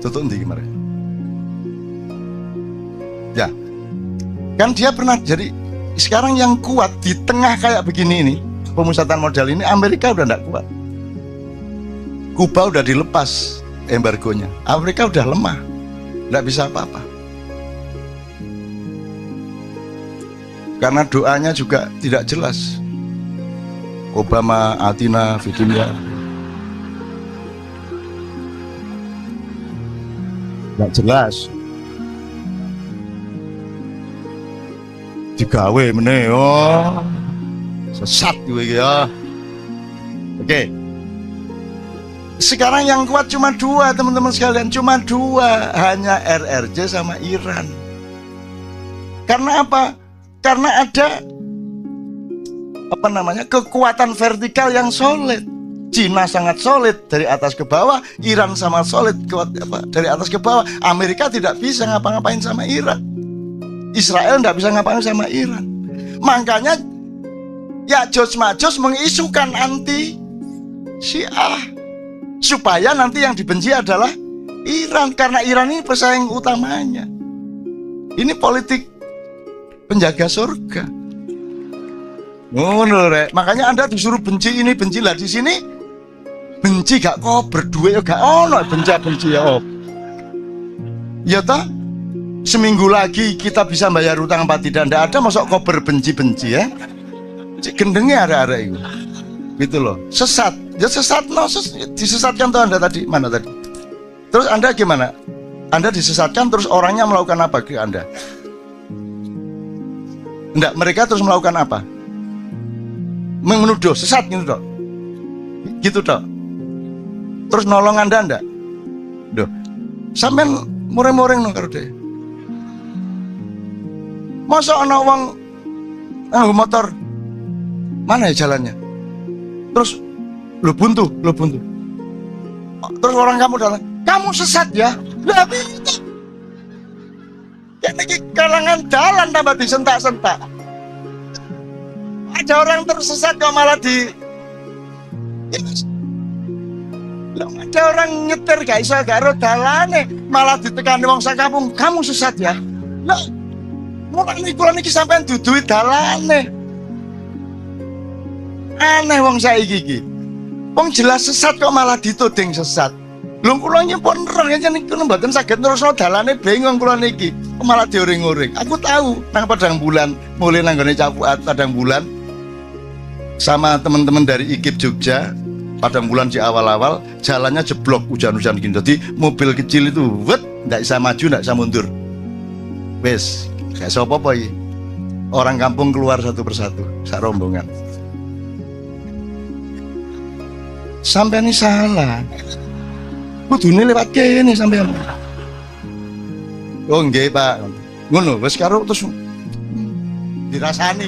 tutup nanti gimana? Ya, kan dia pernah jadi. Sekarang yang kuat di tengah kayak begini ini, pemusatan modal ini, Amerika udah tidak kuat. Kuba udah dilepas embargonya, Amerika udah lemah, tidak bisa apa-apa. karena doanya juga tidak jelas. Obama, Atina, Virginia, nggak jelas. Digawe meneh, oh sesat gue ya. Oke. Sekarang yang kuat cuma dua, teman-teman sekalian, cuma dua, hanya RRJ sama Iran. Karena apa? Karena ada kekuatan vertikal yang solid. Cina sangat solid dari atas ke bawah, Iran sama solid dari atas ke bawah. Amerika tidak bisa ngapa-ngapain sama Iran, Israel tidak bisa ngapain sama Iran. Makanya Ya'juj Ma'juj mengisukan anti Syiah supaya nanti yang dibenci adalah Iran, karena Iran ini pesaing utamanya. Ini politik penjaga surga. Ngono rek. Makanya Anda disuruh benci ini, benci lah. Di sini benci gak kok berdua ya gak ono benci ya. Ya toh? Seminggu lagi kita bisa bayar utang apa tidak? Ndak ada masuk kober benci-benci ya. Cik gendengnya ada itu. Gitu loh. Sesat. Ya sesat no, disesatkan tuh Anda tadi. Mana tadi? Terus Anda gimana? Anda disesatkan terus orangnya melakukan apa ke Anda? Enggak, mereka terus melakukan apa? Menuduh, sesat gitu dok. Gitu dok. Terus nolong Anda enggak? Duh. Sampean mureng-mureng no karo deh. Masa ana wong motor mana ya jalannya? Terus lu buntu. Terus orang kamu dalam, kamu sesat ya? Lah itu. Ya ini kalangan jalan tambah disentak-sentak. Ada orang tersesat kok malah di ya, ada orang nyetir gak iso garo dalane malah ditekani wong sakampung, kamu sesat ya? Lah mulai kula niki sampean duduhi dalane. Aneh wong saiki iki. Wong jelas sesat kok malah dituding sesat. Lho kula nyepon nerang yen niku mboten saged nerusno dalane, bingung kula niki. Kok malah dioring-oring. Aku tahu nang Padang Bulan, mulai nang gone Capuat Padang Bulan sama teman-teman dari IKIP Jogja. Padang Bulan di awal-awal jalannya jeblok hujan-hujan gini. Jadi mobil kecil itu nggak bisa maju, nggak bisa mundur. Wes, kayak apa-apa ini. Orang kampung keluar satu persatu, sak rombongan. Sampai ini salah. Kudune lewat kene sampean. Oh nggih, Pak. Ngono, wis karo terus dirasani.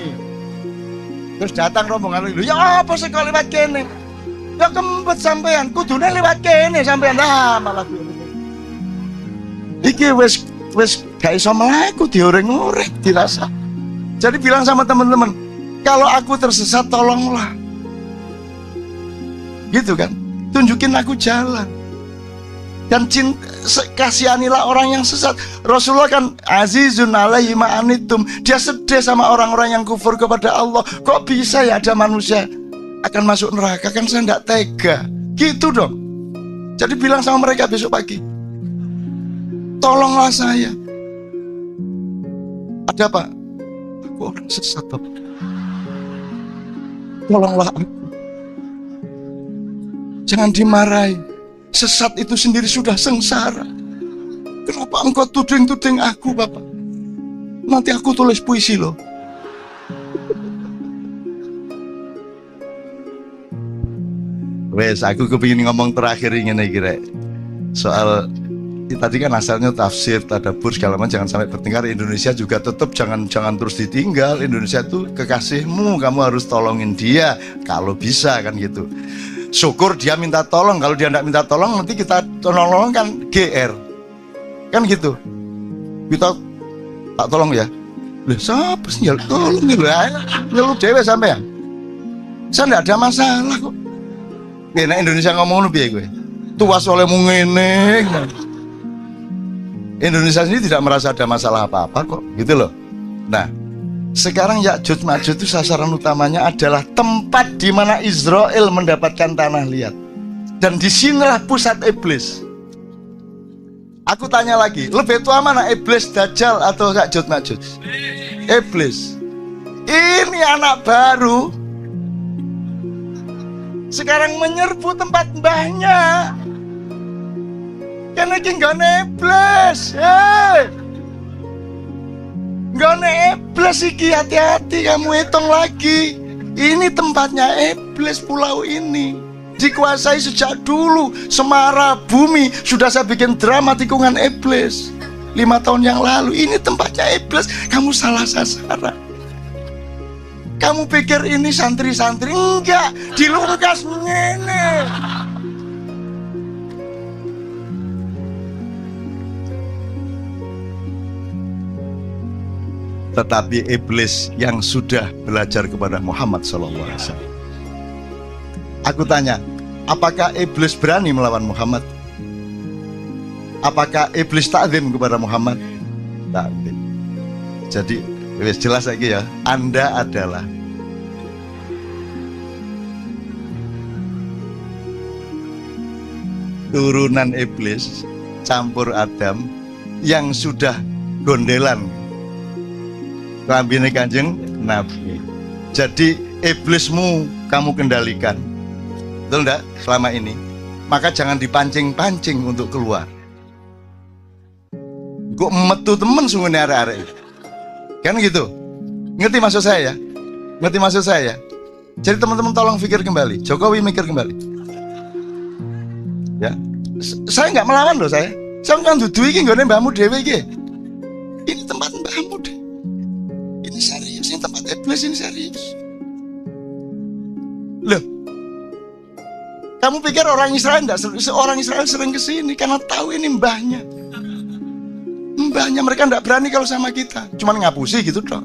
Terus datang rombongan lho, ya apa sih kok lewat kene? Ya kempet sampean, kudune lewat kene sampean. Lah malah iki wis gak iso mlaku, dioreng-oreng, dirasa. Jadi bilang sama teman-teman, kalau aku tersesat tolonglah. Gitu kan? Tunjukin aku jalan. Dan kasihanilah orang yang sesat. Rasulullah kan azizun alaihi ma'anitum. Dia sedih sama orang-orang yang kufur kepada Allah. Kok bisa ya ada manusia akan masuk neraka? Kan saya tidak tega. Gitu dong. Jadi bilang sama mereka besok pagi, tolonglah saya. Ada apa? Aku orang sesat, Pak. Tolonglah aku. Jangan dimarahi. Sesat itu sendiri sudah sengsara. Kenapa engkau tuding-tuding aku, Bapak? Nanti aku tulis puisi loh. Wes, aku kepingin ngomong terakhir ini kira soal tadi kan asalnya tafsir, tadabbur segala macam, jangan sampai bertengkar. Indonesia juga tetap jangan terus ditinggal. Indonesia itu kekasihmu, kamu harus tolongin dia kalau bisa kan gitu. Syukur dia minta tolong, kalau dia tidak minta tolong nanti kita tolong kan GR kan gitu. Kita tak tolong ya. Loh, siapa sih nyeluk tolong nih loh, nyeluk dewe sampean. Saya tidak ada masalah kok. Nah Indonesia ngomong lu piye gue? Tuas oleh ngene. Indonesia sendiri tidak merasa ada masalah apa-apa kok, gitu loh. Nah, sekarang Ya'juj Ma'juj itu sasaran utamanya adalah tempat di mana Israel mendapatkan tanah liat. Dan disinilah pusat iblis. Aku tanya lagi, lebih tua mana iblis Dajjal atau Ya'juj Ma'juj? Iblis. Ini anak baru sekarang menyerbu tempat mbahnya. Kan iki nggone iblis. Nggone iblis iki, hati-hati kamu hitung lagi. Ini tempatnya iblis, pulau ini dikuasai sejak dulu. Semara bumi sudah saya bikin drama tikungan iblis 5 tahun yang lalu. Ini tempatnya iblis. Kamu salah sasaran. Kamu pikir ini santri-santri? Enggak, dilungkas ngene. Tetapi iblis yang sudah belajar kepada Muhammad SAW. Aku tanya, apakah iblis berani melawan Muhammad? Apakah iblis ta'zim kepada Muhammad? Ta'zim. Jadi jelas lagi ya, Anda adalah turunan iblis campur Adam yang sudah gondelan kelambine Kanjeng Nabi. Jadi iblismu kamu kendalikan, betul enggak selama ini? Maka jangan dipancing-pancing untuk keluar. Kok metu temen sungguh arek-arek. Kan gitu. Ngerti maksud saya ya? Ngerti maksud saya ya? Jadi teman-teman tolong pikir kembali. Jokowi mikir kembali. Ya. Saya nggak melawan loh saya. Saya kan dudu iki nggone mbahmu dhewe iki. Ini tempat mbahmu deh. Ini serius, ini tempat iblis, ini serius. Loh. Kamu pikir orang Israel enggak? Orang Israel sering ke sini karena tahu ini mbahnya. Mbahnya, mereka enggak berani kalau sama kita. Cuman ngapusi gitu toh.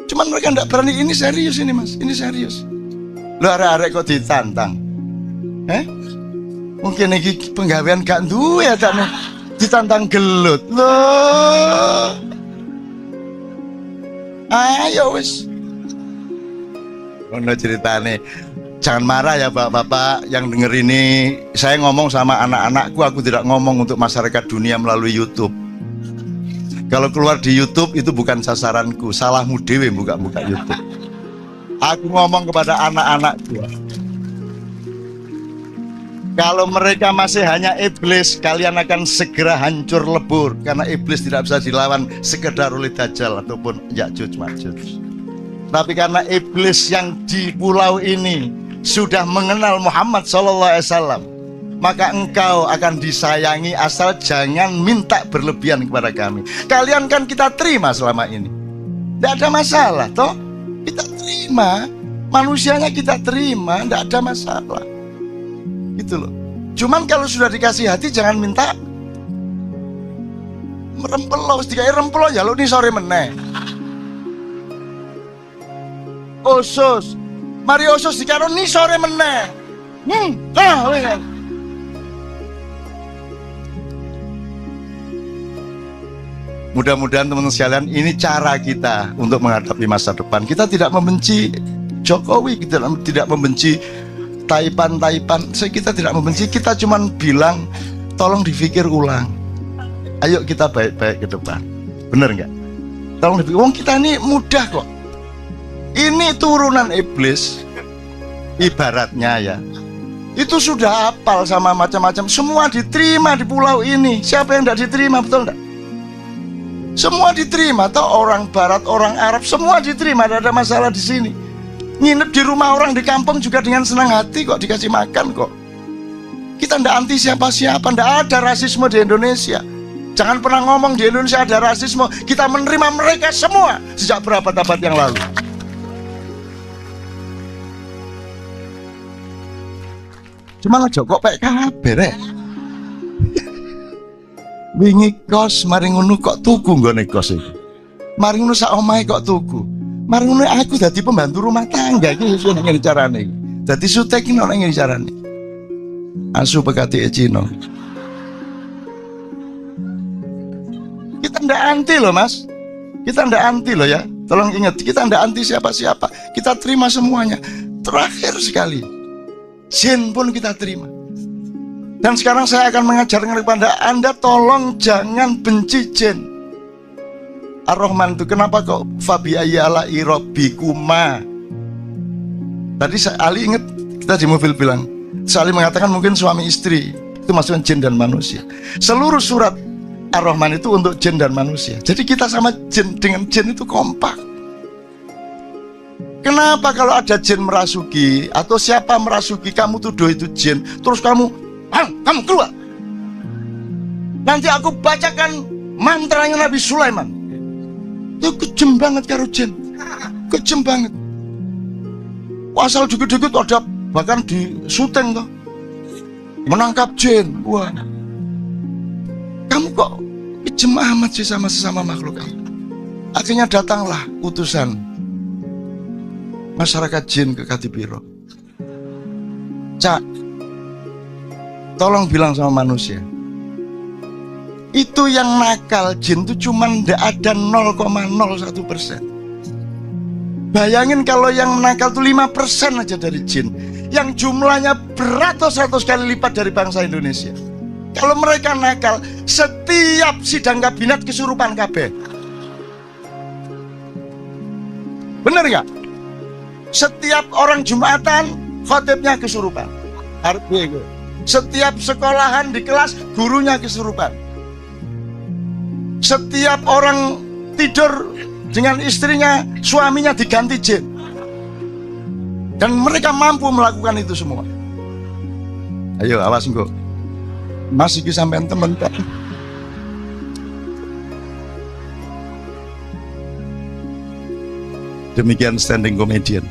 Cuman mereka enggak berani. Ini serius ini mas, ini serius. Lo arek-arek kok ditantang? Mungkin ini penggawean gak duwe ya tak nih. Ditantang gelut. Loh. Ayo wis. Ono ceritane. Jangan marah ya bapak-bapak yang denger ini. Saya ngomong sama anak-anakku, aku tidak ngomong untuk masyarakat dunia melalui YouTube. Kalau keluar di YouTube itu bukan sasaranku. Salahmu dewe buka-buka YouTube. Aku ngomong kepada anak-anakku. Kalau mereka masih hanya iblis, kalian akan segera hancur lebur. Karena iblis tidak bisa dilawan sekedar oleh Dajjal ataupun Ya'juj Ma'juj. Tapi karena iblis yang di pulau ini sudah mengenal Muhammad SAW, maka engkau akan disayangi asal jangan minta berlebihan kepada kami. Kalian kan kita terima selama ini, tidak ada masalah toh. Kita terima, manusianya kita terima, tidak ada masalah. Gitu loh. Cuman kalau sudah dikasih hati jangan minta merempelo, dikai rempelo ya lo nih sore meneh. Osus, mari osus dikaro nih sore meneh. Mudah-mudahan teman-teman sekalian, ini cara kita untuk menghadapi masa depan. Kita tidak membenci Jokowi, kita tidak membenci Taipan. Kita tidak membenci, kita cuma bilang tolong dipikir ulang. Ayo kita baik-baik ke depan. Bener nggak? Tolong dipikir. Wong kita ini mudah kok. Ini turunan iblis, ibaratnya ya. Itu sudah hafal sama macam-macam. Semua diterima di pulau ini. Siapa yang tidak diterima, betul nggak? Semua diterima. Atau orang Barat, orang Arab, semua diterima. Tidak ada masalah di sini. Nginep di rumah orang di kampung juga dengan senang hati kok, dikasih makan kok. Kita tidak anti siapa-siapa, tidak ada rasisme di Indonesia. Jangan pernah ngomong di Indonesia ada rasisme. Kita menerima mereka semua sejak berapa abad yang lalu. Cuma aja kok pek kabeh. Wingi kos mari ngono kok tuku nggone kos iki. Mari ngono sak omahe kok tuku. Mari ngono aku dadi pembantu rumah tangga iki wis ngene carane. Dadi sutek iki ono ngene carane. Asu pekati Cina. Kita ndak anti loh mas. Kita ndak anti loh ya. Tolong ingat, kita ndak anti siapa-siapa. Kita terima semuanya. Terakhir sekali, jin pun kita terima. Dan sekarang saya akan mengajarkan kepada Anda, tolong jangan benci jin. Ar-Rahman itu kenapa kok fabi ayyala rabbikuma? Tadi Ali ingat kita di mobil bilang, Ali mengatakan mungkin suami istri itu maksudnya jin dan manusia. Seluruh surat Ar-Rahman itu untuk jin dan manusia. Jadi kita sama jin dengan jin itu kompak. Kenapa kalau ada jin merasuki atau siapa merasuki kamu tuduh itu jin, terus kamu keluar. Nanti aku bacakan mantranya Nabi Sulaiman. Itu kejem banget karo jin. Kejem banget. Asal dikit-dikit ada bahkan di syuting tuh. Menangkap jin. Wah. Kamu kok kejem amat sih sama sesama makhluk Allah. Akhirnya datanglah utusan masyarakat jin ke Kadipiro. Cak, tolong bilang sama manusia, itu yang nakal jin itu cuma ada 0,01%. Bayangin kalau yang nakal itu 5% aja dari jin, yang jumlahnya beratus-ratus kali lipat dari bangsa Indonesia. Kalau mereka nakal, setiap sidang kabinet kesurupan kabeh. Bener nggak? Setiap orang Jumatan khotibnya kesurupan. Setiap sekolahan di kelas gurunya kesurupan. Setiap orang tidur dengan istrinya, suaminya diganti jin. Dan mereka mampu melakukan itu semua. Ayo awas engko. Mas iki sampean temen Pak. Demikian standing comedian.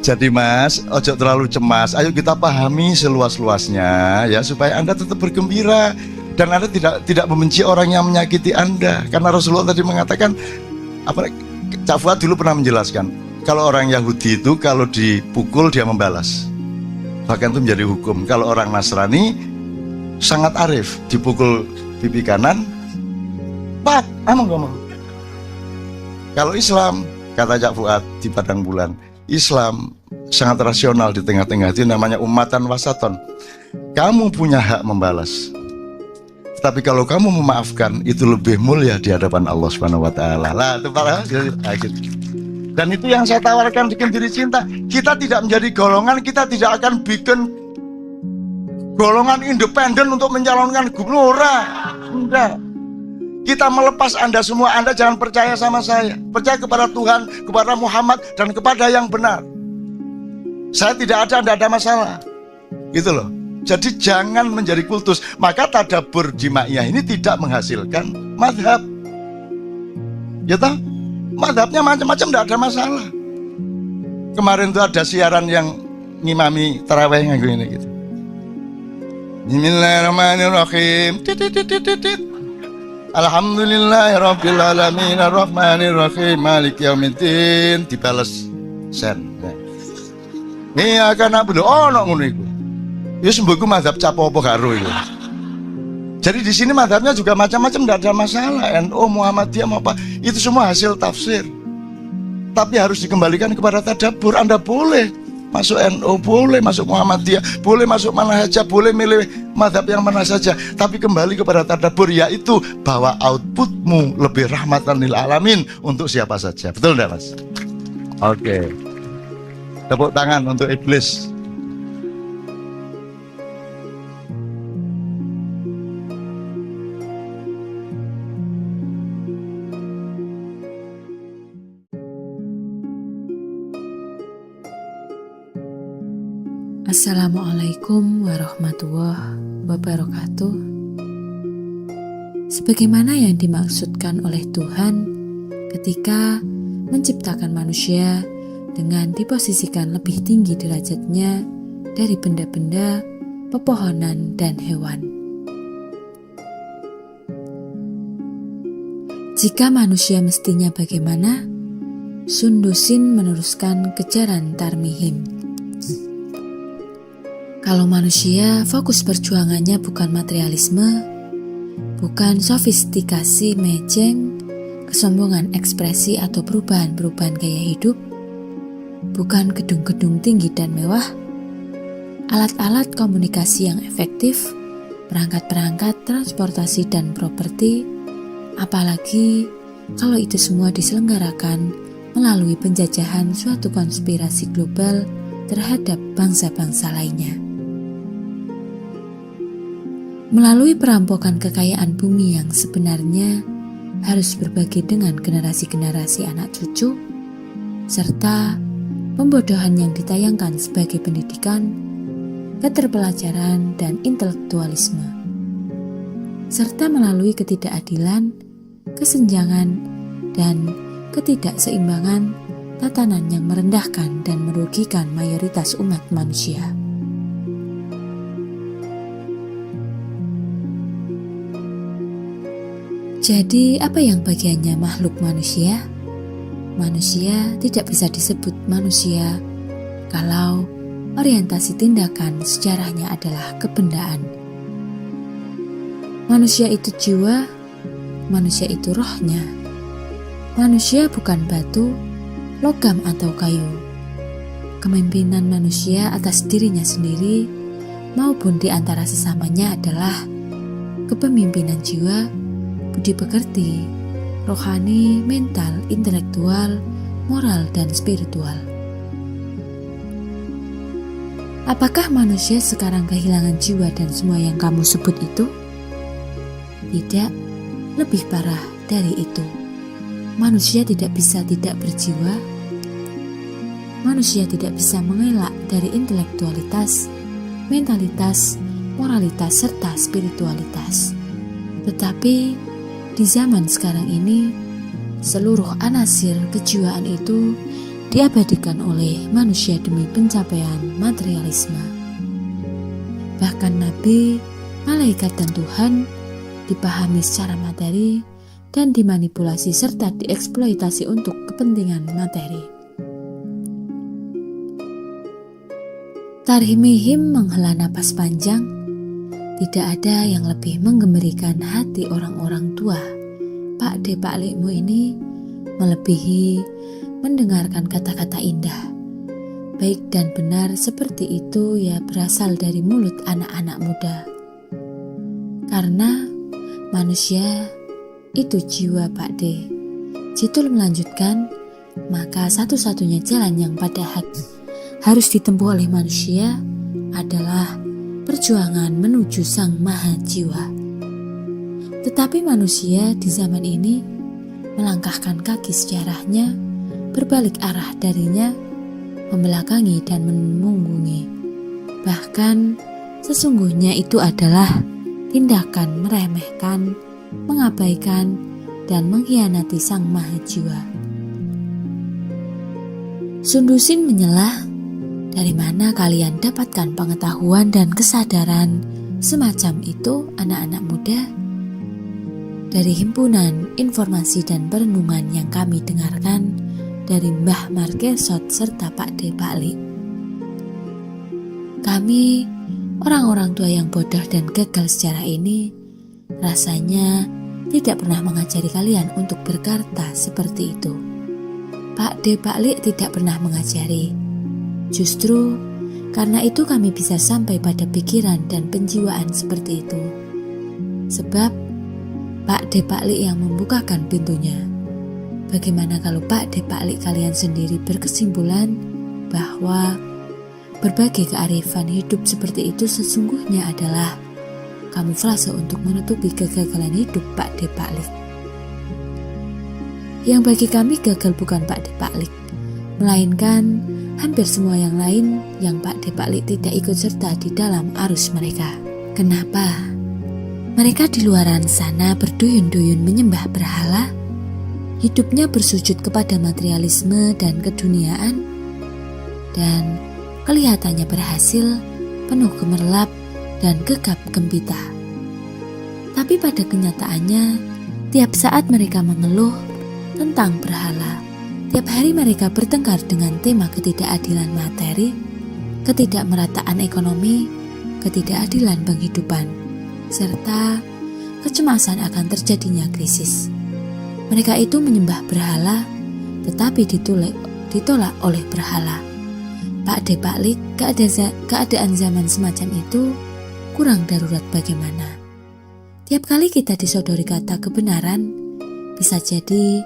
Jadi Mas, ojo terlalu cemas. Ayo kita pahami seluas-luasnya ya, supaya Anda tetap bergembira dan Anda tidak membenci orang yang menyakiti Anda. Karena Rasulullah tadi mengatakan, Cak Fuad dulu pernah menjelaskan, kalau orang Yahudi itu kalau dipukul dia membalas. Bahkan itu menjadi hukum. Kalau orang Nasrani sangat arif, dipukul pipi kanan, Pak, ngomong. Kalau Islam, kata Cak Fuad di Padang Bulan, Islam sangat rasional di tengah-tengah. Itu namanya ummatan wasaton. Kamu punya hak membalas, tapi kalau kamu memaafkan, itu lebih mulia di hadapan Allah Subhanahu wa taala. Lah, itu para akhir. Dan itu yang saya tawarkan bikin diri cinta. Kita tidak menjadi golongan, kita tidak akan bikin golongan independen untuk mencalonkan gubernur. Enggak. Kita melepas Anda semua. Anda jangan percaya sama saya. Percaya kepada Tuhan, kepada Muhammad, dan kepada yang benar. Saya tidak ada, Anda ada masalah. Gitu loh. Jadi jangan menjadi kultus. Maka tadabbur jimaiyah ini tidak menghasilkan madhab. Ya toh? Madhabnya macam-macam, tidak ada masalah. Kemarin tuh ada siaran yang ngimami tarawih yang gini gitu. Bismillahirrahmanirrahim. Alhamdulillahirabbil alamin arrahmanirrahim maliki yaumiddin. Dibales sen. Iya kan apa lho ono ngono iku. Ya sembuhku mazhab capo apa karo iku. Jadi di sini mazhabnya juga macam-macam, tidak ada masalah. NU, Muhammadiyah mau apa, itu semua hasil tafsir. Tapi harus dikembalikan kepada tadabbur. Anda boleh masuk NU, boleh masuk Muhammadiyah, boleh masuk mana saja, boleh milih mazhab yang mana saja, tapi kembali kepada tadabbur, yaitu bahwa outputmu lebih rahmatan lil alamin untuk siapa saja. Betul enggak Mas? Oke. Tepuk tangan untuk iblis. Assalamualaikum warahmatullahi wabarakatuh. Sebagaimana yang dimaksudkan oleh Tuhan ketika menciptakan manusia dengan diposisikan lebih tinggi derajatnya dari benda-benda, pepohonan, dan hewan. Jika manusia mestinya bagaimana? Sundusin meneruskan kejaran Tarmihim. Kalau manusia fokus perjuangannya bukan materialisme, bukan sofistikasi mejeng, kesombongan ekspresi atau perubahan-perubahan gaya hidup, bukan gedung-gedung tinggi dan mewah, alat-alat komunikasi yang efektif, perangkat-perangkat transportasi dan properti, Apalagi kalau itu semua diselenggarakan melalui penjajahan suatu konspirasi global terhadap bangsa-bangsa lainnya. Melalui perampokan kekayaan bumi yang sebenarnya harus berbagi dengan generasi-generasi anak cucu, serta pembodohan yang ditayangkan sebagai pendidikan, keterpelajaran, dan intelektualisme, serta melalui ketidakadilan, kesenjangan, dan ketidakseimbangan tatanan yang merendahkan dan merugikan mayoritas umat manusia. Jadi, apa yang bagiannya makhluk manusia? Manusia tidak bisa disebut manusia kalau orientasi tindakan sejarahnya adalah kebendaan. Manusia itu jiwa, manusia itu rohnya. Manusia bukan batu, logam atau kayu. Kepemimpinan manusia atas dirinya sendiri maupun di antara sesamanya adalah kepemimpinan jiwa, budi pekerti, rohani, mental, intelektual, moral, dan spiritual. Apakah manusia sekarang kehilangan jiwa dan semua yang kamu sebut itu? Tidak, lebih parah dari itu. Manusia tidak bisa tidak berjiwa. Manusia tidak bisa mengelak dari intelektualitas, mentalitas, moralitas, serta spiritualitas. Tetapi di zaman sekarang ini, seluruh anasir kejiwaan itu diabadikan oleh manusia demi pencapaian materialisme. Bahkan nabi, malaikat, dan Tuhan dipahami secara materi dan dimanipulasi serta dieksploitasi untuk kepentingan materi. Tarhimihim menghela napas panjang. Tidak ada yang lebih menggembirikan hati orang-orang tua. Pak De Pak Likmu ini melebihi mendengarkan kata-kata indah. Baik dan benar seperti itu ya berasal dari mulut anak-anak muda. Karena manusia itu jiwa, Pak De. Jitul melanjutkan, maka satu-satunya jalan yang pada harus ditempuh oleh manusia adalah perjuangan menuju Sang Maha Jiwa. Tetapi manusia di zaman ini melangkahkan kaki sejarahnya, berbalik arah darinya, membelakangi dan memunggungi. Bahkan sesungguhnya itu adalah tindakan meremehkan, mengabaikan, dan mengkhianati Sang Maha Jiwa. Sundusin menyelah, dari mana kalian dapatkan pengetahuan dan kesadaran semacam itu, anak-anak muda? Dari himpunan informasi dan perenungan yang kami dengarkan dari Mbah Markesot serta Pak De Pak Lik. Kami, orang-orang tua yang bodoh dan gagal sejarah ini, rasanya tidak pernah mengajari kalian untuk berkata seperti itu. Pak De Pak Lik tidak pernah mengajari. Justru karena itu kami bisa sampai pada pikiran dan penjiwaan seperti itu. Sebab Pak De Pak Lik yang membukakan pintunya. Bagaimana kalau Pak De Pak Lik kalian sendiri berkesimpulan bahwa berbagai kearifan hidup seperti itu sesungguhnya adalah kamuflase untuk menutupi kegagalan hidup Pak De Pak Lik. Yang bagi kami gagal bukan Pak De Pak Lik, melainkan hampir semua yang lain yang Pak De Pak Lik tidak ikut serta di dalam arus mereka. Kenapa? Mereka di luaran sana berduyun-duyun menyembah berhala, hidupnya bersujud kepada materialisme dan keduniaan, dan kelihatannya berhasil, penuh gemerlap dan gegap gempita. Tapi pada kenyataannya, tiap saat mereka mengeluh tentang berhala. Tiap hari mereka bertengkar dengan tema ketidakadilan materi, ketidakmerataan ekonomi, ketidakadilan penghidupan, serta kecemasan akan terjadinya krisis. Mereka itu menyembah berhala, tetapi ditolak oleh berhala. Pak De Pak Lik, keadaan zaman semacam itu kurang darurat bagaimana? Tiap kali kita disodori kata kebenaran, bisa jadi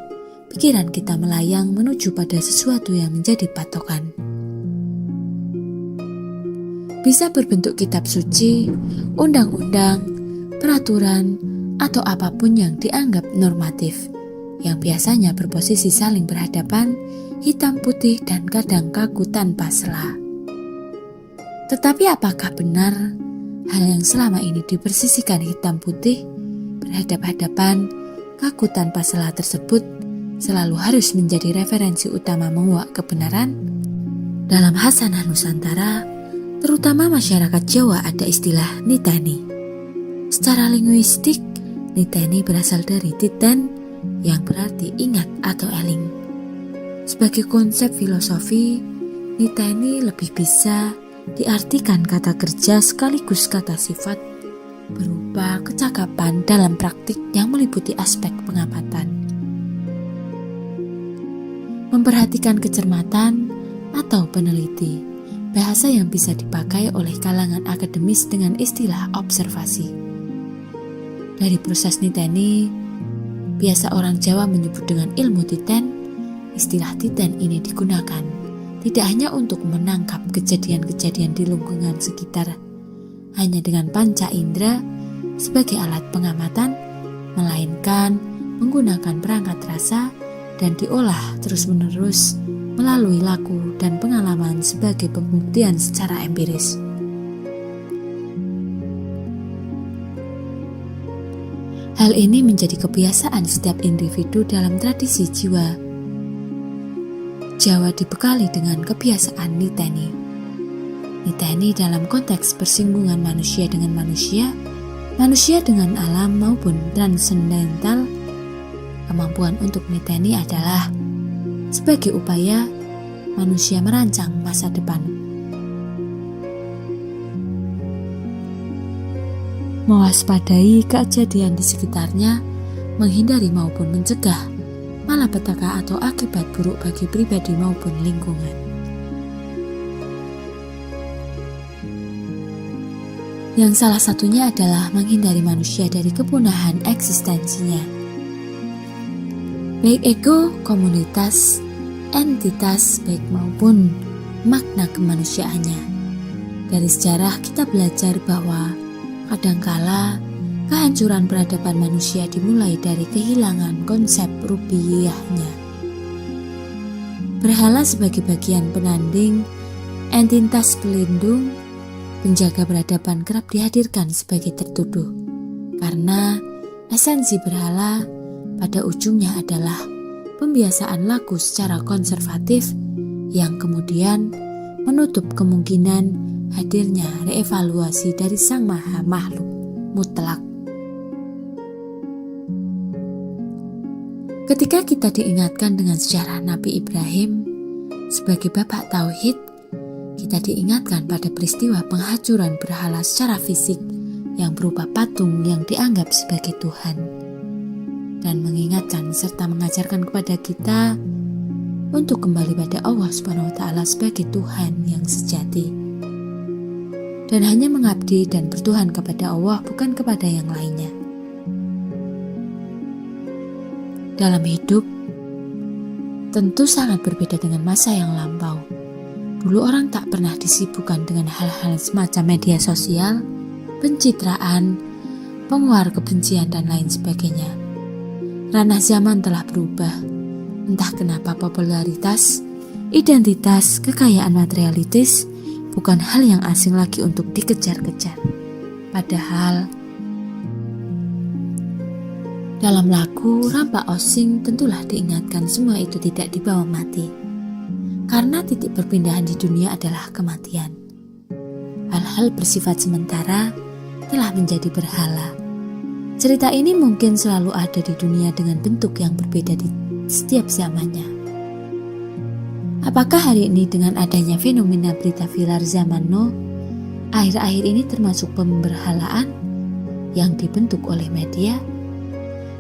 pikiran kita melayang menuju pada sesuatu yang menjadi patokan. Bisa berbentuk kitab suci, undang-undang, peraturan, atau apapun yang dianggap normatif, yang biasanya berposisi saling berhadapan, hitam putih dan kadang kaku tanpa sela. Tetapi apakah benar hal yang selama ini dipersisikan hitam putih, berhadap-hadapan, kaku tanpa sela tersebut selalu harus menjadi referensi utama menguak kebenaran? Dalam Hasanah Nusantara, terutama masyarakat Jawa, ada istilah niteni. Secara linguistik, niteni berasal dari titen yang berarti ingat atau eling. Sebagai konsep filosofi, niteni lebih bisa diartikan kata kerja sekaligus kata sifat berupa kecakapan dalam praktik yang meliputi aspek pengamatan, memperhatikan kecermatan atau peneliti, bahasa yang bisa dipakai oleh kalangan akademis dengan istilah observasi. Dari proses niteni, biasa orang Jawa menyebut dengan ilmu titen. Istilah titen ini digunakan tidak hanya untuk menangkap kejadian-kejadian di lingkungan sekitar, hanya dengan panca indera sebagai alat pengamatan, melainkan menggunakan perangkat rasa dan diolah terus-menerus melalui laku dan pengalaman sebagai pembuktian secara empiris. Hal ini menjadi kebiasaan setiap individu dalam tradisi jiwa Jawa dibekali dengan kebiasaan niteni. Niteni dalam konteks persinggungan manusia dengan manusia, manusia dengan alam maupun transendental. Kemampuan untuk niteni adalah sebagai upaya manusia merancang masa depan. Mewaspadai kejadian di sekitarnya, menghindari maupun mencegah malapetaka atau akibat buruk bagi pribadi maupun lingkungan. Yang salah satunya adalah menghindari manusia dari kepunahan eksistensinya. Baik ego, komunitas, entitas, baik maupun makna kemanusiaannya. Dari sejarah kita belajar bahwa kadangkala kehancuran peradaban manusia dimulai dari kehilangan konsep rububiyahnya. Berhala sebagai bagian penanding, entitas pelindung, penjaga peradaban kerap dihadirkan sebagai tertuduh, karena esensi berhala pada ujungnya adalah pembiasaan laku secara konservatif yang kemudian menutup kemungkinan hadirnya reevaluasi dari sang maha makhluk mutlak. Ketika kita diingatkan dengan sejarah Nabi Ibrahim sebagai bapak tauhid, kita diingatkan pada peristiwa penghancuran berhala secara fisik yang berupa patung yang dianggap sebagai Tuhan, dan mengingatkan serta mengajarkan kepada kita untuk kembali pada Allah SWT sebagai Tuhan yang sejati, dan hanya mengabdi dan bertuhan kepada Allah, bukan kepada yang lainnya. Dalam hidup, tentu sangat berbeda dengan masa yang lampau. Dulu orang tak pernah disibukkan dengan hal-hal semacam media sosial, pencitraan, penguar kebencian dan lain sebagainya. Ranah zaman telah berubah. Entah kenapa popularitas, identitas, kekayaan materialitis bukan hal yang asing lagi untuk dikejar-kejar. Padahal dalam lagu Rampak Osing tentulah diingatkan semua itu tidak dibawa mati, karena titik perpindahan di dunia adalah kematian. Hal-hal bersifat sementara telah menjadi berhala. Cerita ini mungkin selalu ada di dunia dengan bentuk yang berbeda di setiap zamannya. Apakah hari ini dengan adanya fenomena berita viral zaman now, akhir-akhir ini termasuk pemberhalaan yang dibentuk oleh media?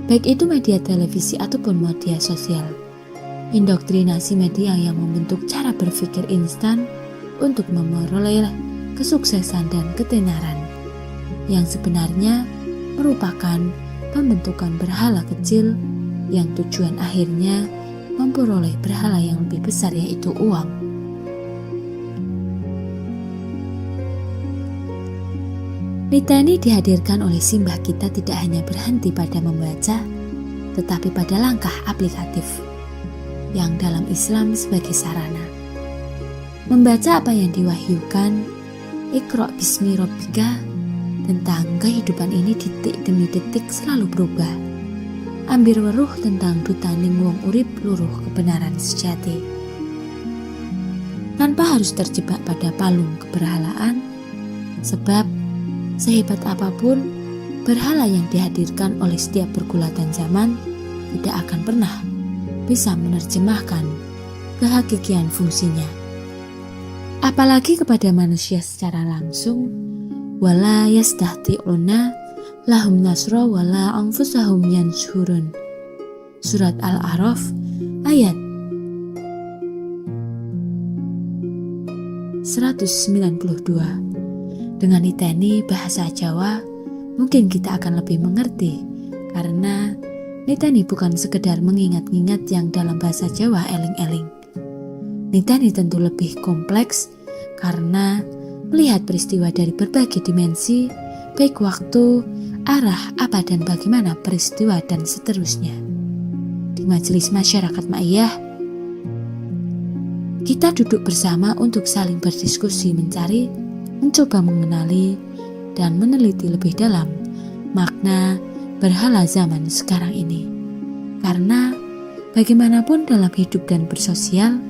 Baik itu media televisi ataupun media sosial. Indoktrinasi media yang membentuk cara berpikir instan untuk memperoleh kesuksesan dan ketenaran, yang sebenarnya merupakan pembentukan berhala kecil yang tujuan akhirnya memperoleh berhala yang lebih besar, yaitu uang. Litani dihadirkan oleh simbah kita tidak hanya berhenti pada membaca, tetapi pada langkah aplikatif yang dalam Islam sebagai sarana. Membaca apa yang diwahyukan, Iqra bismi rabbika, tentang kehidupan ini detik demi detik selalu berubah. Ambir weruh tentang dutaning wong urip luruh kebenaran sejati. Tanpa harus terjebak pada palung keberhalaan, sebab sehebat apapun berhala yang dihadirkan oleh setiap pergulatan zaman tidak akan pernah bisa menerjemahkan kehakikian fungsinya. Apalagi kepada manusia secara langsung, wala yastahti'una lahum nasra wala anfusahum yansurun. Surat Al-A'raf ayat 192. Dengan niteni bahasa Jawa, mungkin kita akan lebih mengerti, karena niteni bukan sekedar mengingat-ingat yang dalam bahasa Jawa eling-eling. Niteni tentu lebih kompleks karena melihat peristiwa dari berbagai dimensi, baik waktu, arah, apa dan bagaimana peristiwa dan seterusnya. Di majelis masyarakat Ma'iyah, kita duduk bersama untuk saling berdiskusi, mencari, mencoba mengenali, dan meneliti lebih dalam makna berhala zaman sekarang ini. Karena bagaimanapun dalam hidup dan bersosial,